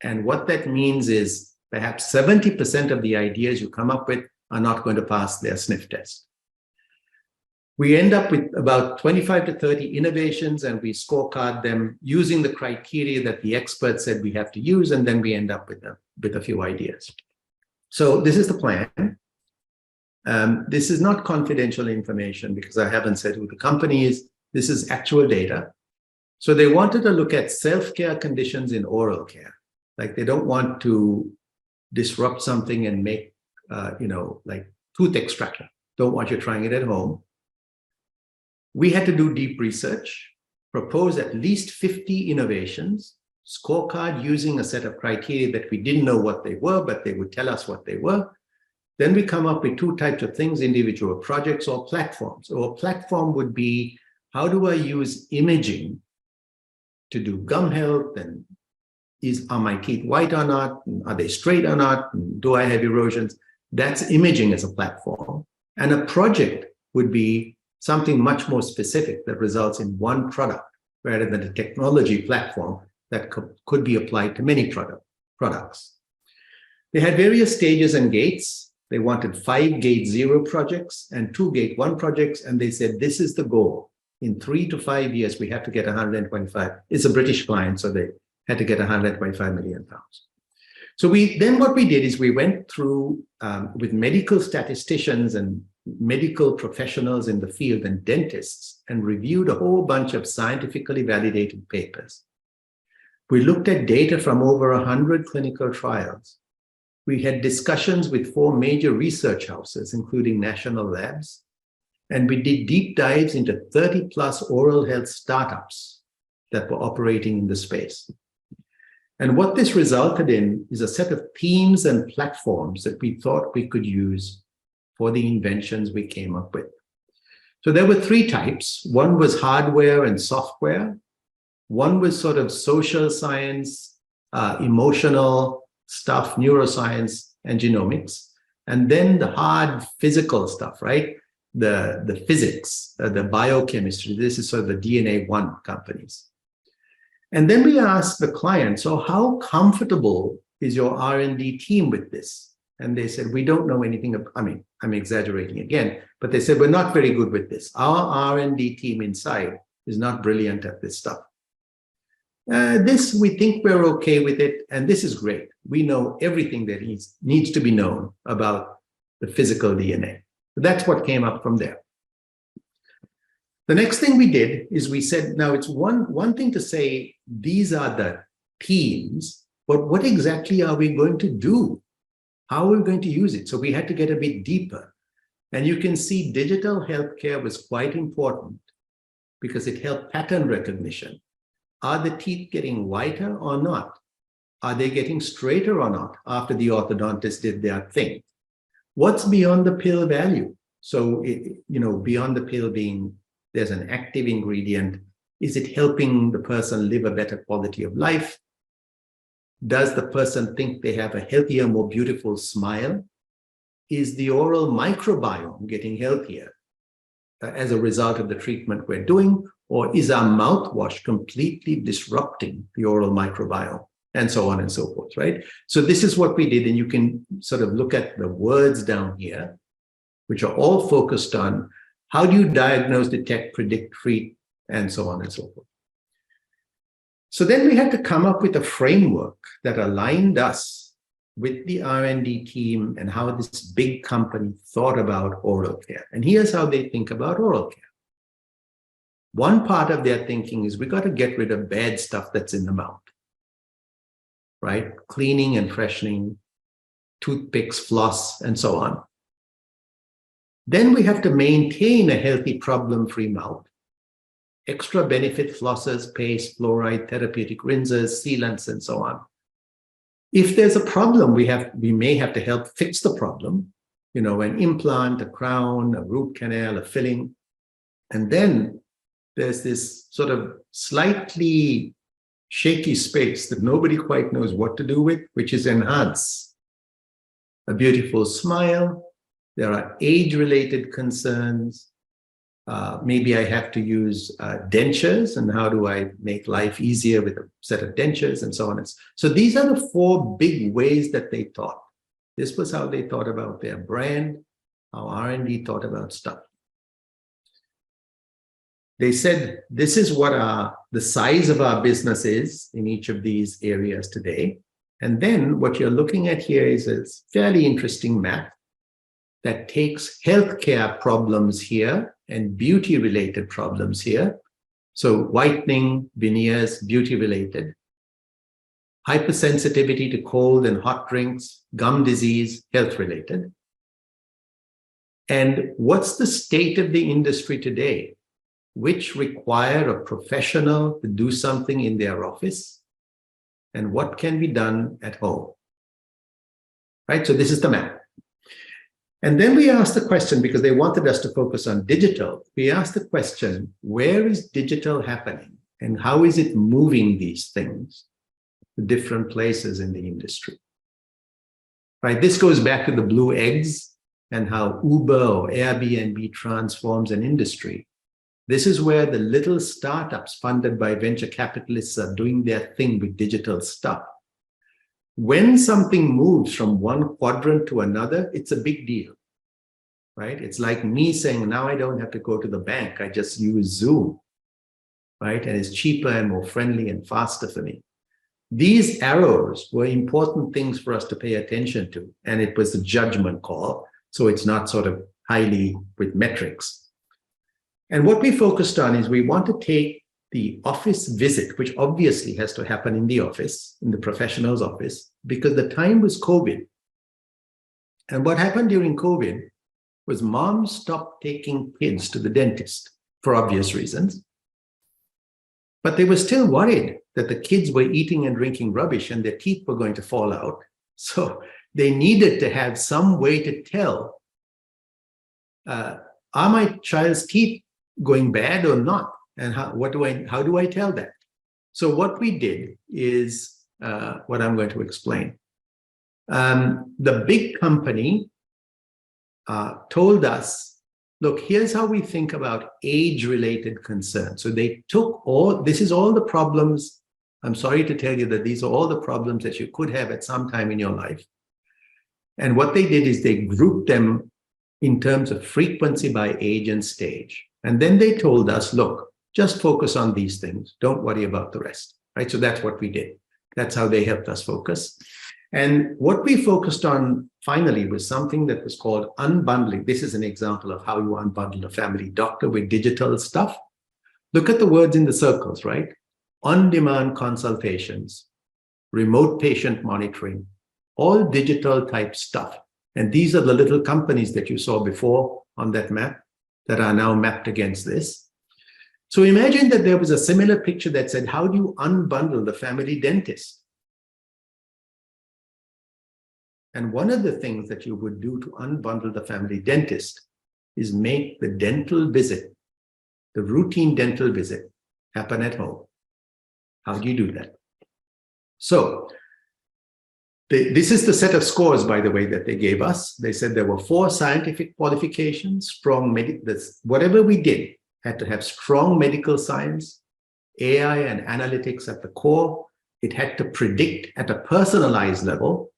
And what that means is perhaps 70% of the ideas you come up with are not going to pass their sniff test. We end up with about 25 to 30 innovations, and we scorecard them using the criteria that the expert said we have to use, and then we end up with a few ideas. So this is the plan. This is not confidential information because I haven't said who the company is. This is actual data. So they wanted to look at self-care conditions in oral care. Like, they don't want to disrupt something and make, like tooth extraction. Don't want you trying it at home. We had to do deep research, propose at least 50 innovations, scorecard using a set of criteria that we didn't know what they were, but they would tell us what they were. Then we come up with 2 types of things: individual projects or platforms. So a platform would be, how do I use imaging to do gum health, and are my teeth white or not? Are they straight or not? Do I have erosions? That's imaging as a platform. And a project would be something much more specific that results in one product, rather than a technology platform that could be applied to many products. They had various stages and gates. They wanted 5 gate 0 projects and 2 gate 1 projects. And they said, this is the goal. In 3 to 5 years, we have to get 125. It's a British client, so they had to get 125 million pounds. So what we did is we went through with medical statisticians and medical professionals in the field and dentists, and reviewed a whole bunch of scientifically validated papers. We looked at data from over 100 clinical trials. We had discussions with 4 major research houses, including national labs, and we did deep dives into 30+ oral health startups that were operating in the space. And what this resulted in is a set of themes and platforms that we thought we could use for the inventions we came up with. So there were three types. One was hardware and software. One was sort of social science, emotional stuff, neuroscience, and genomics. And then the hard physical stuff, right? The physics, the biochemistry. This is sort of the DNA one companies. And then we asked the client, so how comfortable is your R&D team with this? And they said, we don't know anything. I mean, I'm exaggerating again, but they said, we're not very good with this. Our R&D team inside is not brilliant at this stuff. This, we think we're okay with it. And this is great. We know everything that needs to be known about the physical DNA. That's what came up from there. The next thing we did is we said, now it's one thing to say, these are the themes, but what exactly are we going to do? How are we going to use it? So we had to get a bit deeper. And you can see digital healthcare was quite important because it helped pattern recognition. Are the teeth getting whiter or not? Are they getting straighter or not after the orthodontist did their thing? What's beyond the pill value? So, beyond the pill being there's an active ingredient. Is it helping the person live a better quality of life? Does the person think they have a healthier, more beautiful smile? Is the oral microbiome getting healthier as a result of the treatment we're doing? Or is our mouthwash completely disrupting the oral microbiome? And so on and so forth, right? So this is what we did. And you can sort of look at the words down here, which are all focused on how do you diagnose, detect, predict, treat, and so on and so forth. So then we had to come up with a framework that aligned us with the R&D team and how this big company thought about oral care. And here's how they think about oral care. One part of their thinking is we got to get rid of bad stuff that's in the mouth, right? Cleaning and freshening, toothpicks, floss, and so on. Then we have to maintain a healthy, problem-free mouth. Extra benefit flosses, paste, fluoride, therapeutic rinsers, sealants, and so on. If there's a problem, we may have to help fix the problem, an implant, a crown, a root canal, a filling. And then there's this sort of slightly shaky space that nobody quite knows what to do with, which is enhance. A beautiful smile. There are age-related concerns. Maybe I have to use dentures, and how do I make life easier with a set of dentures and so on. So these are the four big ways that they thought. This was how they thought about their brand, how R&D thought about stuff. They said, this is what the size of our business is in each of these areas today. And then what you're looking at here is a fairly interesting map that takes healthcare problems here and beauty-related problems here. So whitening, veneers, beauty-related. Hypersensitivity to cold and hot drinks, gum disease, health-related. And what's the state of the industry today? Which require a professional to do something in their office? And what can be done at home? Right, so this is the map. And then we asked the question, because they wanted us to focus on digital, we asked the question, where is digital happening? And how is it moving these things to different places in the industry? Right, this goes back to the blue eggs and how Uber or Airbnb transforms an industry. This is where the little startups funded by venture capitalists are doing their thing with digital stuff. When something moves from one quadrant to another, it's a big deal, right? It's like me saying, now I don't have to go to the bank. I just use Zoom, right? And it's cheaper and more friendly and faster for me. These arrows were important things for us to pay attention to. And it was a judgment call. So it's not sort of highly with metrics. And what we focused on is we want to take the office visit, which obviously has to happen in the office, in the professional's office, because the time was COVID. And what happened during COVID was moms stopped taking kids to the dentist for obvious reasons. But they were still worried that the kids were eating and drinking rubbish and their teeth were going to fall out. So they needed to have some way to tell, are my child's teeth going bad or not? And how do I tell that? So what we did is what I'm going to explain. The big company told us, look, here's how we think about age-related concerns. So they took this is all the problems. I'm sorry to tell you that these are all the problems that you could have at some time in your life. And what they did is they grouped them in terms of frequency by age and stage. And then they told us, look, just focus on these things. Don't worry about the rest, right? So that's what we did. That's how they helped us focus. And what we focused on finally was something that was called unbundling. This is an example of how you unbundle a family doctor with digital stuff. Look at the words in the circles, right? On-demand consultations, remote patient monitoring, all digital type stuff. And these are the little companies that you saw before on that map that are now mapped against this. So imagine that there was a similar picture that said, how do you unbundle the family dentist? And one of the things that you would do to unbundle the family dentist is make the dental visit, the routine dental visit, happen at home. How do you do that? So this is the set of scores, by the way, that they gave us. They said there were 4 scientific qualifications, strong whatever we did had to have strong medical science, AI and analytics at the core. It had to predict at a personalized level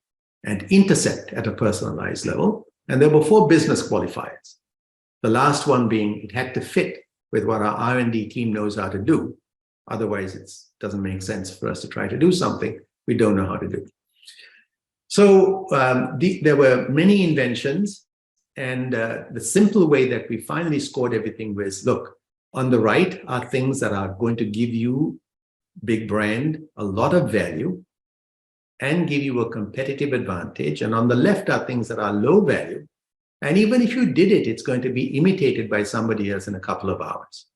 and intercept at a personalized level. And there were 4 business qualifiers. The last one being it had to fit with what our R&D team knows how to do. Otherwise, it doesn't make sense for us to try to do something we don't know how to do. So there were many inventions, and the simple way that we finally scored everything was, look, on the right are things that are going to give you, big brand, a lot of value and give you a competitive advantage. And on the left are things that are low value. And even if you did it, it's going to be imitated by somebody else in a couple of hours.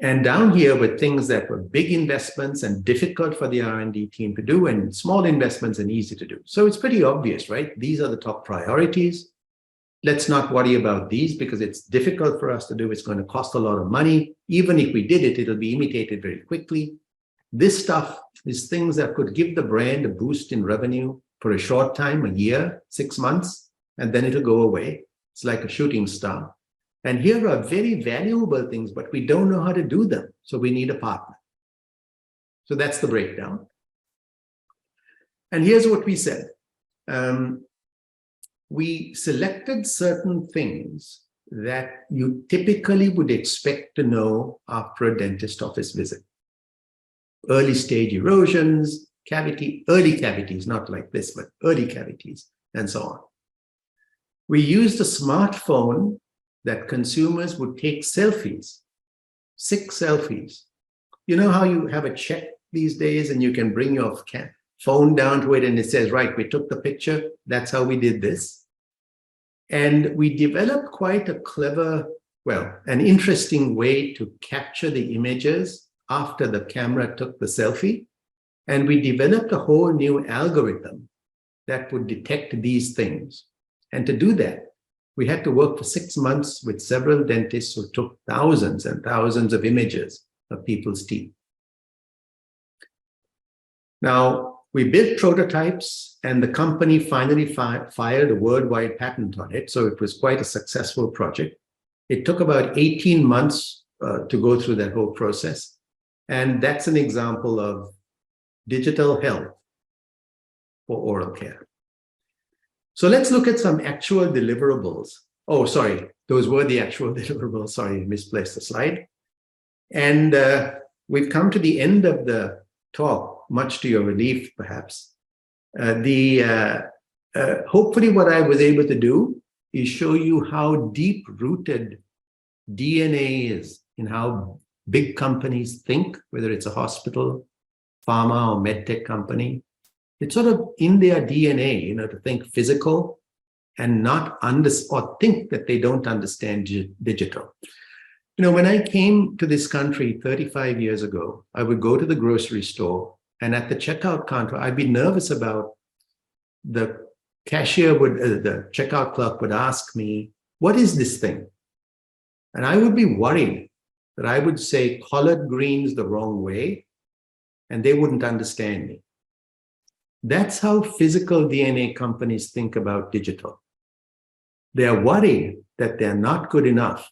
And down here were things that were big investments and difficult for the R&D team to do, and small investments and easy to do. So it's pretty obvious, right? These are the top priorities. Let's not worry about these because it's difficult for us to do. It's going to cost a lot of money. Even if we did it, it'll be imitated very quickly. This stuff is things that could give the brand a boost in revenue for a short time, a year, 6 months, and then it'll go away. It's like a shooting star. And here are very valuable things, but we don't know how to do them. So we need a partner. So that's the breakdown. And here's what we said. We selected certain things that you typically would expect to know after a dentist office visit. Early stage erosions, early cavities, not like this, but early cavities, and so on. We used a smartphone that consumers would take selfies, 6 selfies. You know how you have a check these days and you can bring your phone down to it and it says, right, we took the picture. That's how we did this. And we developed quite a clever, an interesting way to capture the images after the camera took the selfie. And we developed a whole new algorithm that would detect these things. And to do that, we had to work for 6 months with several dentists who took thousands and thousands of images of people's teeth. Now, we built prototypes and the company finally filed a worldwide patent on it. So it was quite a successful project. It took about 18 months to go through that whole process. And that's an example of digital health for oral care. So let's look at some actual deliverables. Oh, sorry, those were the actual deliverables. Sorry, I misplaced the slide. And we've come to the end of the talk, much to your relief, perhaps. Hopefully what I was able to do is show you how deep-rooted DNA is in how big companies think, whether it's a hospital, pharma, or medtech company. It's sort of in their DNA, to think physical and not or think that they don't understand digital. When I came to this country 35 years ago, I would go to the grocery store, and at the checkout counter, I'd be nervous about the the checkout clerk would ask me, what is this thing? And I would be worried that I would say collard greens the wrong way, and they wouldn't understand me. That's how physical DNA companies think about digital. They're worried that they're not good enough,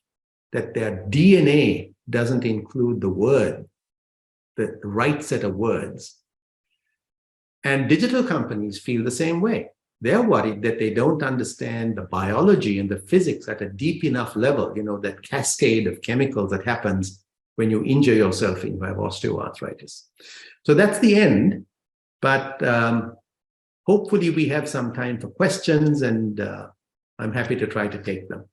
that their DNA doesn't include the word, the right set of words. And digital companies feel the same way. They're worried that they don't understand the biology and the physics at a deep enough level, that cascade of chemicals that happens when you injure yourself and you have osteoarthritis. So that's the end. But hopefully we have some time for questions, and I'm happy to try to take them.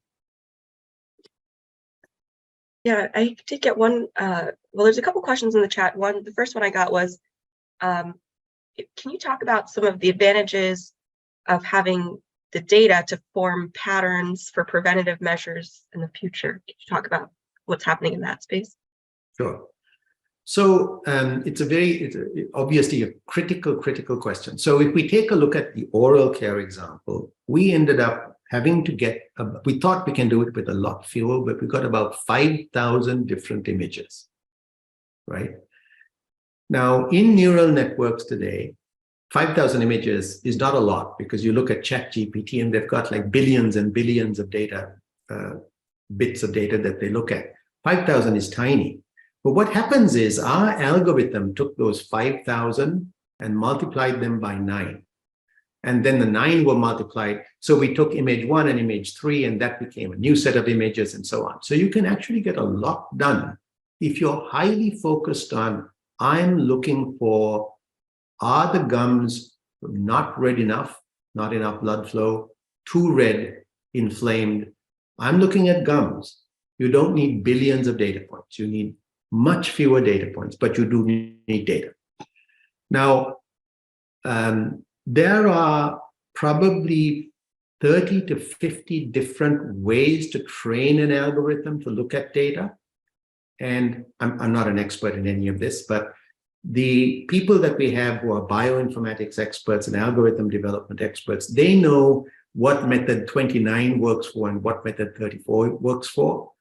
Yeah, I did get one. Well, there's a couple questions in the chat. The first one I got was, can you talk about some of the advantages of having the data to form patterns for preventative measures in the future? Can you talk about what's happening in that space? Sure. So it's obviously a critical question. So if we take a look at the oral care example, we ended up having to we thought we can do it with a lot fewer, but we got about 5,000 different images, right? Now, in neural networks today, 5,000 images is not a lot, because you look at ChatGPT and they've got like billions and billions of data, bits of data that they look at. 5,000 is tiny. But what happens is our algorithm took those 5,000 and multiplied them by 9. And then the 9 were multiplied. So we took image 1 and image 3, and that became a new set of images and so on. So you can actually get a lot done if you're highly focused on, I'm looking for, are the gums not red enough, not enough blood flow, too red, inflamed? I'm looking at gums. You don't need billions of data points. You need much fewer data points, but you do need data. Now, there are probably 30 to 50 different ways to train an algorithm to look at data. And I'm not an expert in any of this, but the people that we have who are bioinformatics experts and algorithm development experts, they know what method 29 works for and what method 34 works for,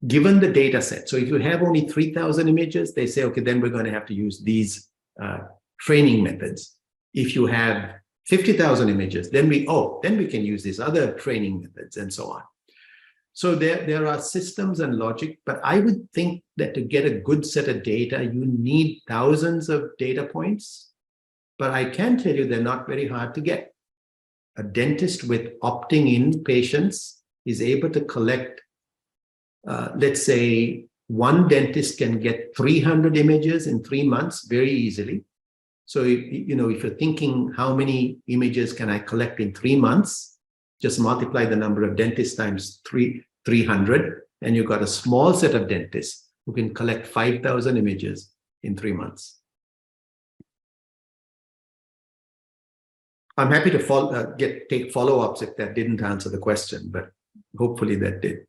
given the data set. So if you have only 3,000 images, they say, okay, then we're going to have to use these training methods. If you have 50,000 images, then we can use these other training methods and so on. So there are systems and logic, but I would think that to get a good set of data, you need thousands of data points. But I can tell you they're not very hard to get. A dentist with opting in patients is able to collect, let's say, one dentist can get 300 images in 3 months very easily. So, if you're thinking, how many images can I collect in 3 months? Just multiply the number of dentists times 300, and you've got a small set of dentists who can collect 5,000 images in 3 months. I'm happy to take follow-ups if that didn't answer the question, but hopefully that did.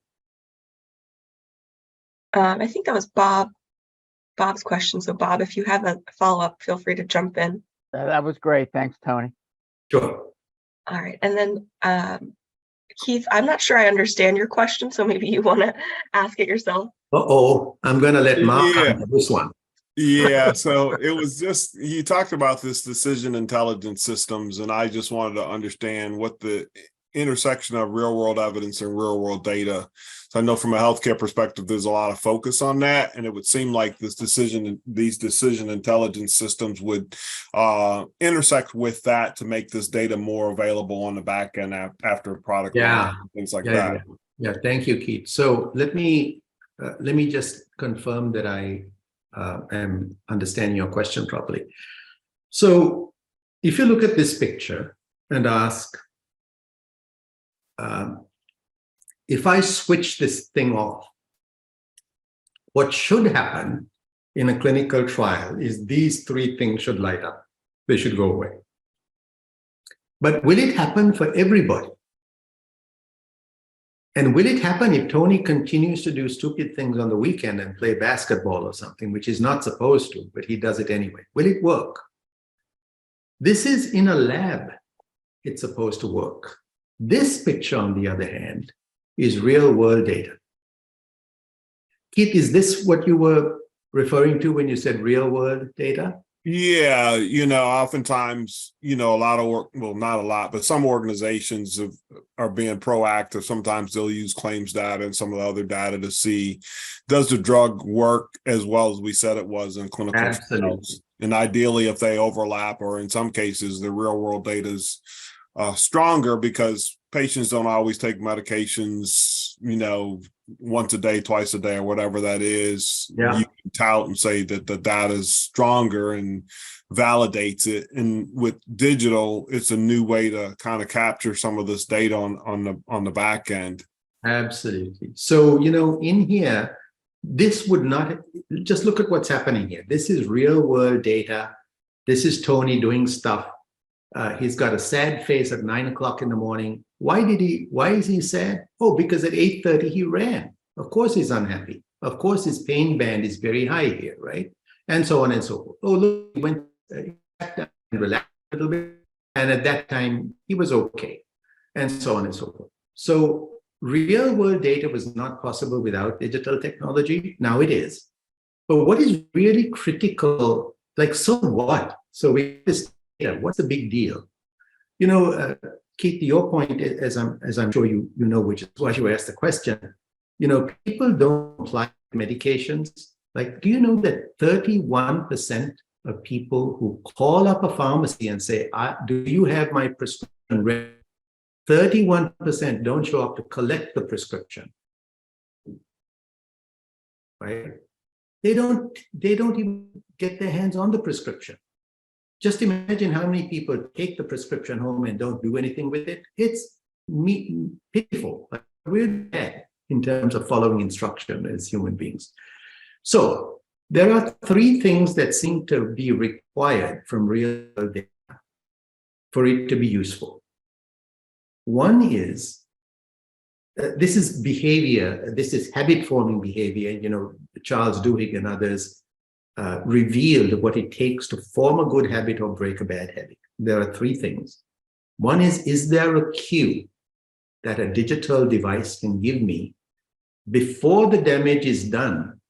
I think that was Bob's question. So Bob, if you have a follow-up, feel free to jump in. That was great. Thanks, Tony. Sure. All right. And then Keith, I'm not sure I understand your question, so maybe you want to ask it yourself. I'm going to let Mark answer this one. Yeah, so it was just, you talked about this decision intelligence systems, and I just wanted to understand what the intersection of real world evidence and real world data. So I know from a healthcare perspective, there's a lot of focus on that. And it would seem like these decision intelligence systems would intersect with that to make this data more available on the back end after a product launch, things like that. Yeah, thank you, Keith. So let me just confirm that I am understanding your question properly. So if you look at this picture and ask, if I switch this thing off, what should happen in a clinical trial is these 3 things should light up. They should go away. But will it happen for everybody? And will it happen if Tony continues to do stupid things on the weekend and play basketball or something, which he's not supposed to, but he does it anyway? Will it work? This is in a lab. It's supposed to work. This picture, on the other hand, is real world data. Keith, is this what you were referring to when you said real world data? Yeah, oftentimes, a lot of work, well, not a lot, but some organizations are being proactive. Sometimes they'll use claims data and some of the other data to see, does the drug work as well as we said it was in clinical trials? And ideally, if they overlap, or in some cases, the real world data is stronger because patients don't always take medications, once a day, twice a day, or whatever that is. Yeah. You can tout and say that the data is stronger and validates it. And with digital, it's a new way to kind of capture some of this data on the back end. Absolutely. So, in here, this would not, just look at what's happening here. This is real world data. This is Tony doing stuff. He's got a sad face at 9 o'clock in the morning. Why is he sad? Oh, because at 8:30 he ran. Of course he's unhappy. Of course his pain band is very high here, right? And so on and so forth. Oh, look, he went back down and relaxed a little bit. And at that time, he was okay. And so on and so forth. So real world data was not possible without digital technology. Now it is. But what is really critical, so what? So with this data, what's the big deal? Keith, your point, as I'm sure you know, which is why you asked the question, people don't apply medications. Do you know that 31% of people who call up a pharmacy and say, do you have my prescription ready? 31% don't show up to collect the prescription, right? They don't even get their hands on the prescription. Just imagine how many people take the prescription home and don't do anything with it. It's pitiful. We're bad in terms of following instruction as human beings. So there are three things that seem to be required from real data for it to be useful. One is, this is behavior, this is habit-forming behavior. Charles Duhigg and others revealed what it takes to form a good habit or break a bad habit. There are three things. One is there a cue that a digital device can give me before the damage is done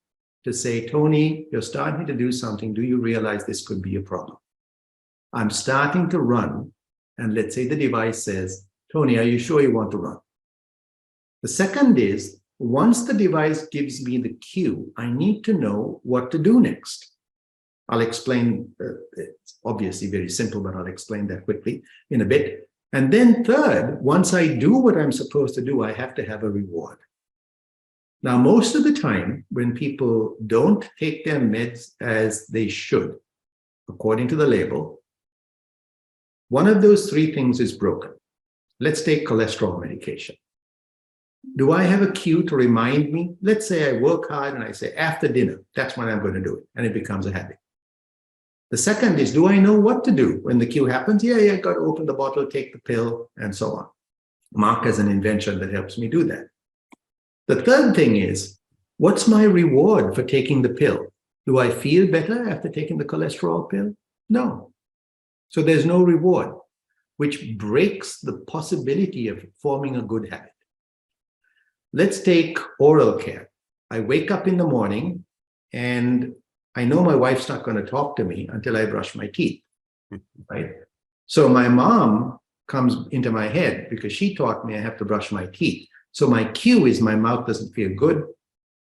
to say, Tony, you're starting to do something. Do you realize this could be a problem? I'm starting to run, and let's say the device says, Tony, are you sure you want to run? The second is, once the device gives me the cue, I need to know what to do next. I'll explain, it's obviously very simple, but I'll explain that quickly in a bit. And then third, once I do what I'm supposed to do, I have to have a reward. Now, most of the time, when people don't take their meds as they should, according to the label, one of those three things is broken. Let's take cholesterol medication. Do I have a cue to remind me? Let's say I work hard and I say, after dinner, that's when I'm going to do it. And it becomes a habit. The second is, do I know what to do when the cue happens? Yeah, got to open the bottle, take the pill, and so on. Mark has an invention that helps me do that. The third thing is, what's my reward for taking the pill? Do I feel better after taking the cholesterol pill? No. So there's no reward, which breaks the possibility of forming a good habit. Let's take oral care. I wake up in the morning and I know my wife's not going to talk to me until I brush my teeth, right? So my mom comes into my head because she taught me I have to brush my teeth. So my cue is my mouth doesn't feel good.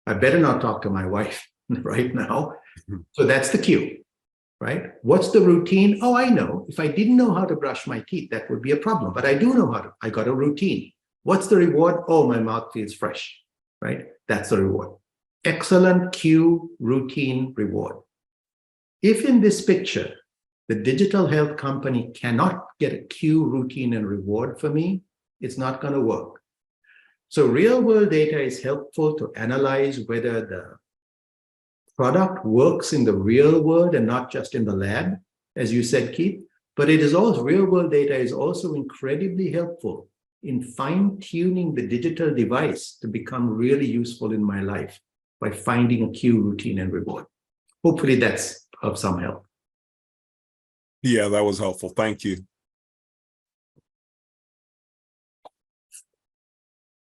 I better not talk to my wife right now. So that's the cue, right? What's the routine? Oh, I know. If I didn't know how to brush my teeth, that would be a problem. But I do know how to. I got a routine. What's the reward? Oh, my mouth feels fresh, right? That's the reward. Excellent cue, routine, reward. If in this picture, the digital health company cannot get a cue, routine, and reward for me, it's not going to work. So real world data is helpful to analyze whether the product works in the real world and not just in the lab, as you said, Keith. But it is also, real world data is also incredibly helpful in fine-tuning the digital device to become really useful in my life by finding a cue, routine, and reward. Hopefully that's of some help. Yeah, that was helpful. Thank you.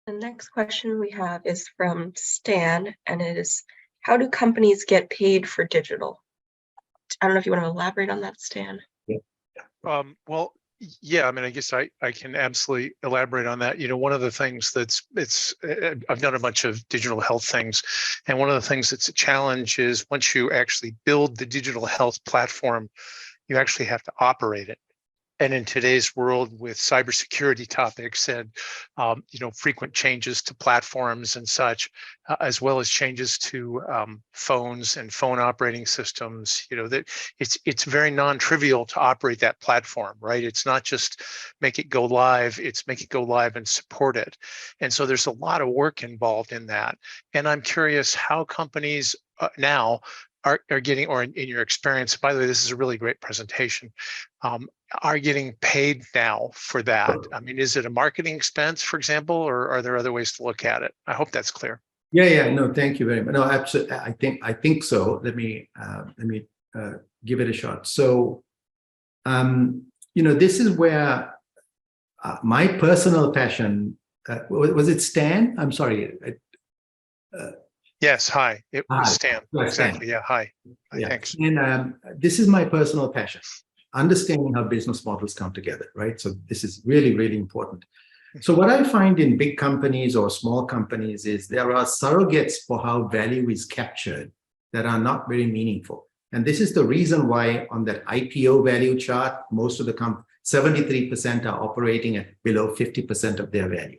The next question we have is from Stan, and it is, how do companies get paid for digital? I don't know if you want to elaborate on that, Stan. Well, yeah, I mean, I guess I can absolutely elaborate on that. You know, one of the things I've done a bunch of digital health things, and one of the things that's a challenge is once you actually build the digital health platform, you actually have to operate it. And in today's world with cybersecurity topics and, frequent changes to platforms and such, as well as changes to phones and phone operating systems, that it's very non-trivial to operate that platform, right? It's not just make it go live, it's make it go live and support it. And so there's a lot of work involved in that. And I'm curious how companies now are getting, or in your experience, by the way, this is a really great presentation, are getting paid now for that. I mean, is it a marketing expense, for example, or are there other ways to look at it? I hope that's clear. Yeah, no, thank you very much. No, absolutely. I think so. Let me give it a shot. So, this is where my personal passion, was it Stan? I'm sorry. Yes, hi. It was Stan. Stan. Exactly. Yeah, hi. Yeah. Thanks. And this is my personal passion, understanding how business models come together, right? So this is really, really important. So what I find in big companies or small companies is there are surrogates for how value is captured that are not very meaningful. And this is the reason why on that IPO value chart, most of the 73% are operating at below 50% of their value.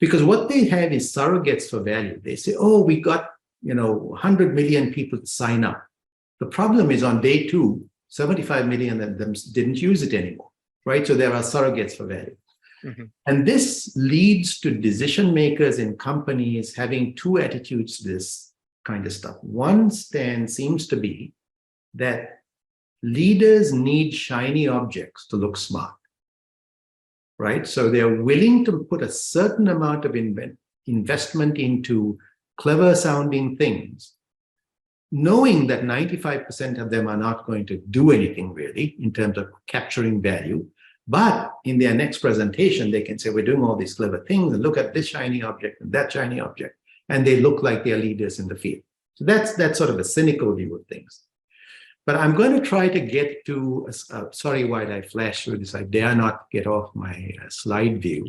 Because what they have is surrogates for value. They say, oh, we got 100 million people to sign up. The problem is on day 2, 75 million of them didn't use it anymore, right? So there are surrogates for value. Mm-hmm. And this leads to decision makers in companies having two attitudes to this kind of stuff. One stand seems to be that leaders need shiny objects to look smart, right? So they're willing to put a certain amount of investment into clever sounding things, knowing that 95% of them are not going to do anything really in terms of capturing value. But in their next presentation, they can say, we're doing all these clever things and look at this shiny object and that shiny object. And they look like they're leaders in the field. So that's sort of a cynical view of things. But I'm going to try to get to, sorry, why I flash through this. I dare not get off my slide view.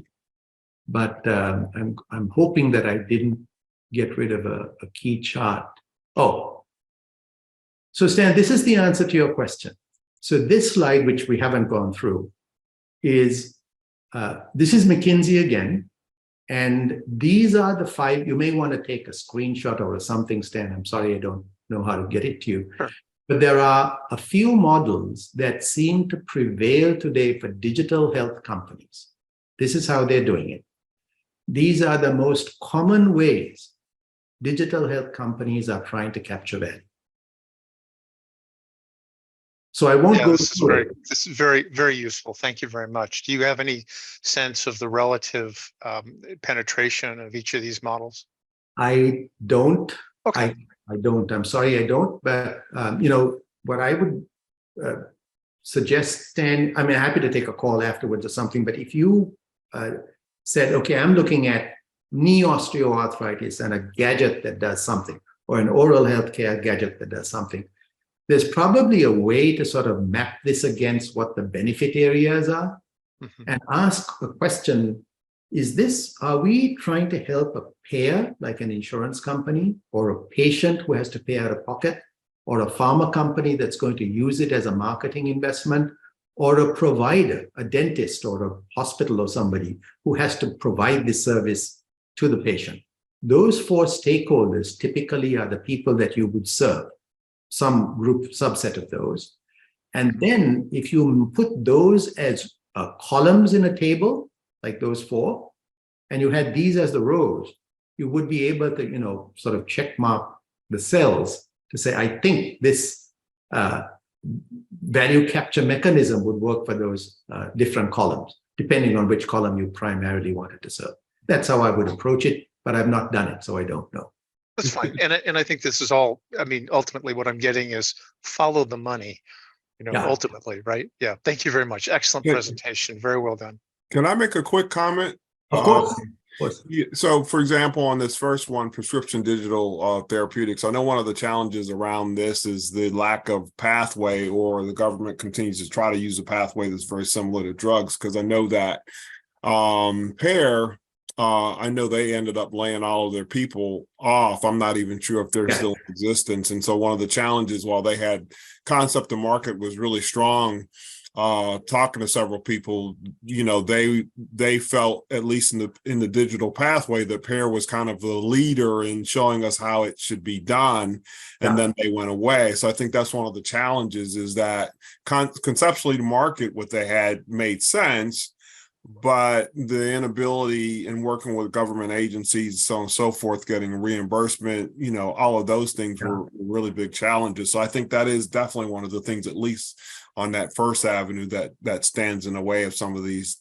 But I'm hoping that I didn't get rid of a key chart. Oh, so Stan, this is the answer to your question. So this slide, which we haven't gone through, is this is McKinsey again. And these are the 5, you may want to take a screenshot or something, Stan. I'm sorry, I don't know how to get it to you. Sure. But there are a few models that seem to prevail today for digital health companies. This is how they're doing it. These are the most common ways digital health companies are trying to capture value. So I won't go through it. This is very, very useful. Thank you very much. Do you have any sense of the relative penetration of each of these models? I don't. Okay. I don't. I'm sorry, I don't. But what I would suggest, Stan, I'm happy to take a call afterwards or something. But if you said, okay, I'm looking at knee osteoarthritis and a gadget that does something, or an oral healthcare gadget that does something, there's probably a way to sort of map this against what the benefit areas are, mm-hmm. and ask a question. Are we trying to help a payer, like an insurance company, or a patient who has to pay out of pocket, or a pharma company that's going to use it as a marketing investment, or a provider, a dentist or a hospital or somebody who has to provide this service to the patient? Those 4 stakeholders typically are the people that you would serve, some group subset of those. And then if you put those as columns in a table, like those 4, and you had these as the rows, you would be able to, sort of check mark the cells to say, I think this value capture mechanism would work for those different columns. depending on which column you primarily wanted to serve. That's how I would approach it, but I've not done it, so I don't know. That's fine. And I think this is all, I mean, ultimately what I'm getting is follow the money, Yeah. ultimately, right? Yeah. Thank you very much. Excellent Yeah. presentation. Very well done. Can I make a quick comment? Of course. Yeah, so, for example, on this first one, prescription digital therapeutics, I know one of the challenges around this is the lack of pathway, or the government continues to try to use a pathway that's very similar to drugs. Because I know that Pear, I know they ended up laying all of their people off. I'm not even sure if they're still in existence. And so one of the challenges, while they had concept to market was really strong, talking to several people, they felt, at least in the digital pathway, that Pear was kind of the leader in showing us how it should be done, and then they went away. So I think that's one of the challenges, is that conceptually to market what they had made sense, but the inability in working with government agencies, so on and so forth, getting reimbursement, all of those things were really big challenges. So I think that is definitely one of the things, at least on that first avenue, that stands in the way of some of these.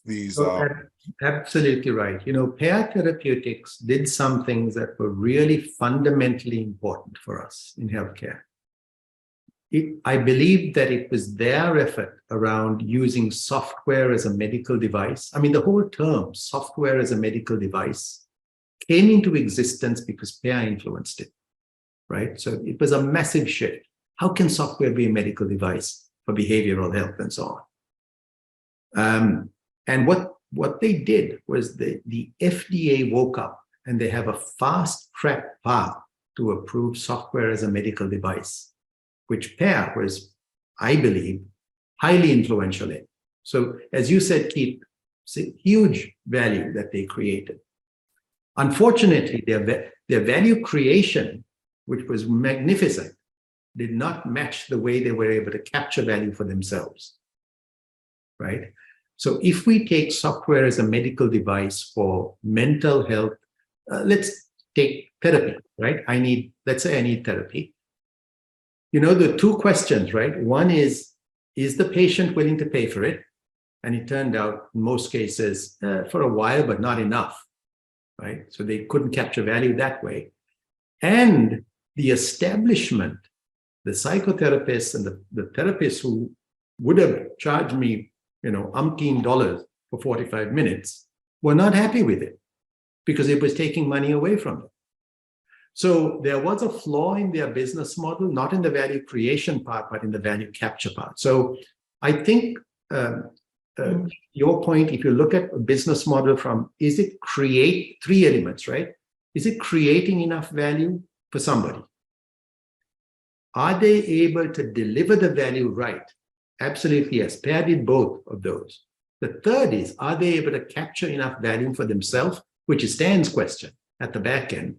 Absolutely right. Pear Therapeutics did some things that were really fundamentally important for us in healthcare. I believe that it was their effort around using software as a medical device. I mean, the whole term software as a medical device came into existence because Pear influenced it, right? So it was a massive shift. How can software be a medical device for behavioral health and so on? And what they did was the FDA woke up, and they have a fast-track path to approve software as a medical device, which Pear was, I believe, highly influential in. So as you said, Keith, it's a huge value that they created. Unfortunately, their value creation, which was magnificent, did not match the way they were able to capture value for themselves, right? So if we take software as a medical device for mental health, let's take therapy, right? Let's say I need therapy. The two questions, right? One is the patient willing to pay for it? And it turned out, in most cases, for a while, but not enough, right? So they couldn't capture value that way. And the establishment, the psychotherapists and the therapists who would have charged me, umpteen dollars for 45 minutes, were not happy with it because it was taking money away from them. So there was a flaw in their business model, not in the value creation part, but in the value capture part. So I think your point, if you look at a business model is it create three elements, right? Is it creating enough value for somebody? Are they able to deliver the value right? Absolutely, yes. Pear did both of those. The third is, are they able to capture enough value for themselves, which is Stan's question at the back end.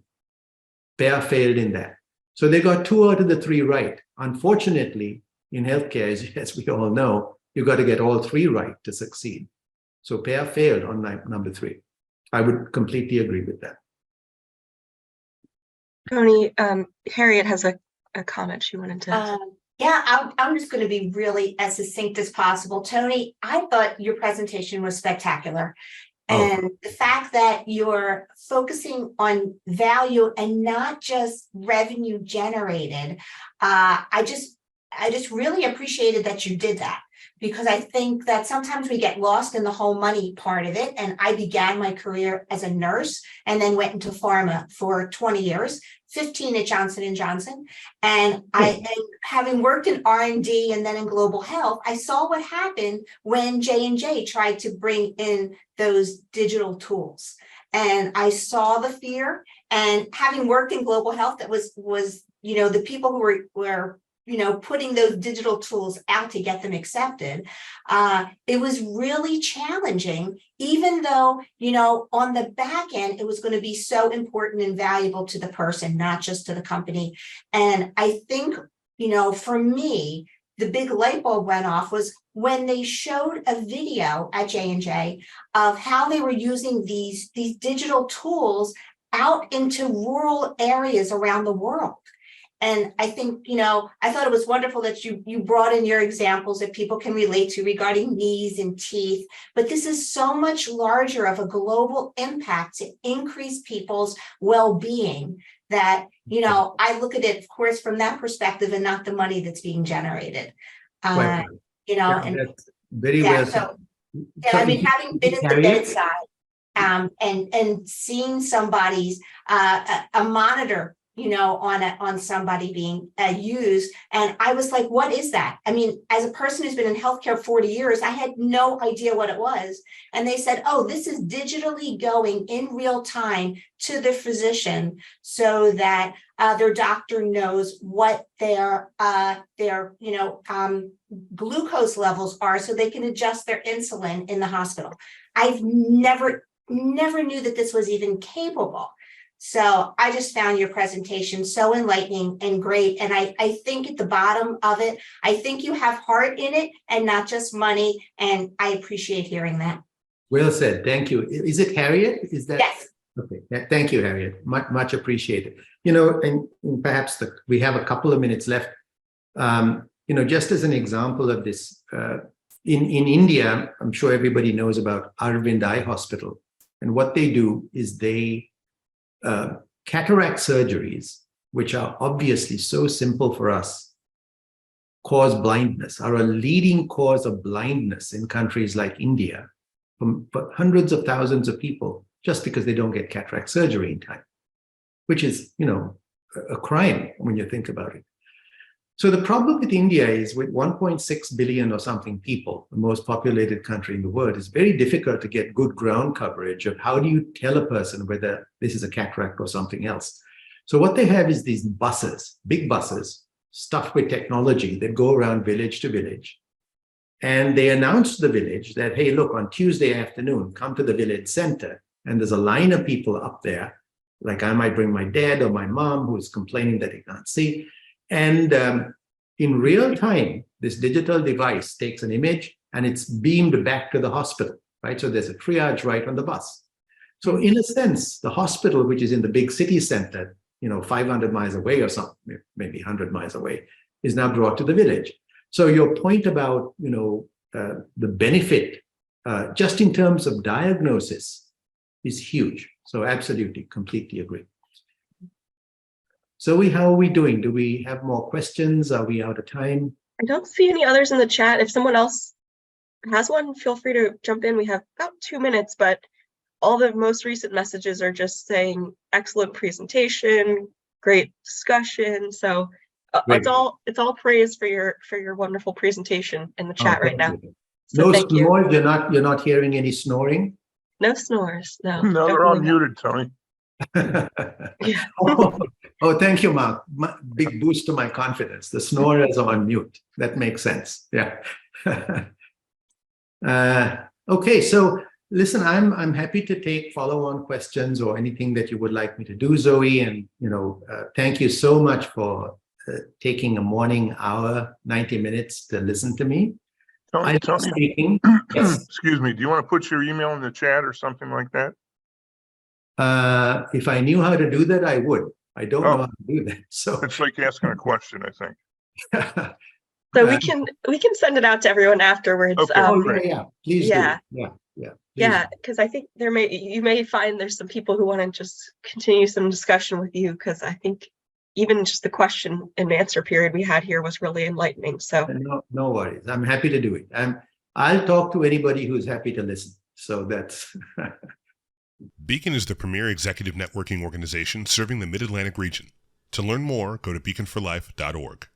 Pear failed in that. So they got 2 out of the 3 right. Unfortunately, in healthcare, as we all know, you got to get all 3 right to succeed. So Pear failed on number 3. I would completely agree with that. Tony, Harriet has a comment she wanted to. Yeah, I'm just going to be really as succinct as possible. Tony, I thought your presentation was spectacular. And the fact that you're focusing on value and not just revenue generated, I just really appreciated that you did that, because I think that sometimes we get lost in the whole money part of it. And I began my career as a nurse and then went into pharma for 20 years, 15 at Johnson & Johnson. And having worked in R&D and then in global health, I saw what happened when J&J tried to bring in those digital tools. And I saw the fear, and having worked in global health, that was the people who were putting those digital tools out to get them accepted. It was really challenging, even though, on the back end, it was going to be so important and valuable to the person, not just to the company. And I think, for me, the big light bulb went off was when they showed a video at J&J of how they were using these digital tools out into rural areas around the world. And I think, I thought it was wonderful that you brought in your examples that people can relate to regarding knees and teeth. But this is so much larger of a global impact to increase people's well-being that, I look at it, of course, from that perspective and not the money that's being generated. Right. And That's very yeah, well. so, and So I mean, having been at the Harriet? bedside, and seeing somebody's a monitor, on somebody being used, and I was like, what is that? I mean, as a person who's been in healthcare 40 years, I had no idea what it was. And they said, oh, this is digitally going in real time to the physician so that their doctor knows what their glucose levels are, so they can adjust their insulin in the hospital. I've never knew that this was even capable. So I just found your presentation so enlightening and great. And I think at the bottom of it, I think you have heart in it and not just money. And I appreciate hearing that. Well said. Thank you. Is it Harriet? Is that? Yes. Okay. Thank you, Harriet. Much appreciated. And perhaps we have a couple of minutes left. Just as an example of this, in India, I'm sure everybody knows about Arvind Eye Hospital. And what they do is they cataract surgeries, which are obviously so simple for us, cause blindness, are a leading cause of blindness in countries like India for hundreds of thousands of people, just because they don't get cataract surgery in time, which is, a crime when you think about it. So the problem with India is, with 1.6 billion or something people, the most populated country in the world, it's very difficult to get good ground coverage of how do you tell a person whether this is a cataract or something else. So what they have is these buses, big buses, stuffed with technology that go around village to village. And they announce to the village that, hey, look, on Tuesday afternoon, come to the village center. And there's a line of people up there, like I might bring my dad or my mom who's complaining that he can't see. And in real time, this digital device takes an image and it's beamed back to the hospital, right? So there's a triage right on the bus. So in a sense, the hospital, which is in the big city center, 500 miles away or something, maybe 100 miles away, is now brought to the village. So your point about, the benefit, just in terms of diagnosis, is huge. So absolutely, completely agree. Zoe, how are we doing? Do we have more questions? Are we out of time? I don't see any others in the chat. If someone else has one, feel free to jump in. We have about 2 minutes, but all the most recent messages are just saying excellent presentation, great discussion. So it's all praise for your wonderful presentation in the chat right now. So no thank you. snores. You're not hearing any snoring? No snores. No. No, they're all muted, Tony. Yeah. Oh, thank you, Mark. Big boost to my confidence. The snorers are on mute. That makes sense. Yeah. Okay, so listen, I'm happy to take follow-on questions or anything that you would like me to do, Zoe. And thank you so much for taking a morning hour, 90 minutes to listen to me. Tony, Yes. excuse me, do you want to put your email in the chat or something like that? If I knew how to do that, I would. I don't know how to do that. So It's like asking a question, I think. So we can send it out to everyone afterwards. Okay, yeah, please yeah. do. Yeah, because I think you may find there's some people who want to just continue some discussion with you, because I think even just the question and answer period we had here was really enlightening. So no worries. I'm happy to do it. I'll talk to anybody who's happy to listen. So that's Beacon is the premier executive networking organization serving the Mid-Atlantic region. To learn more, go to beaconforlife.org.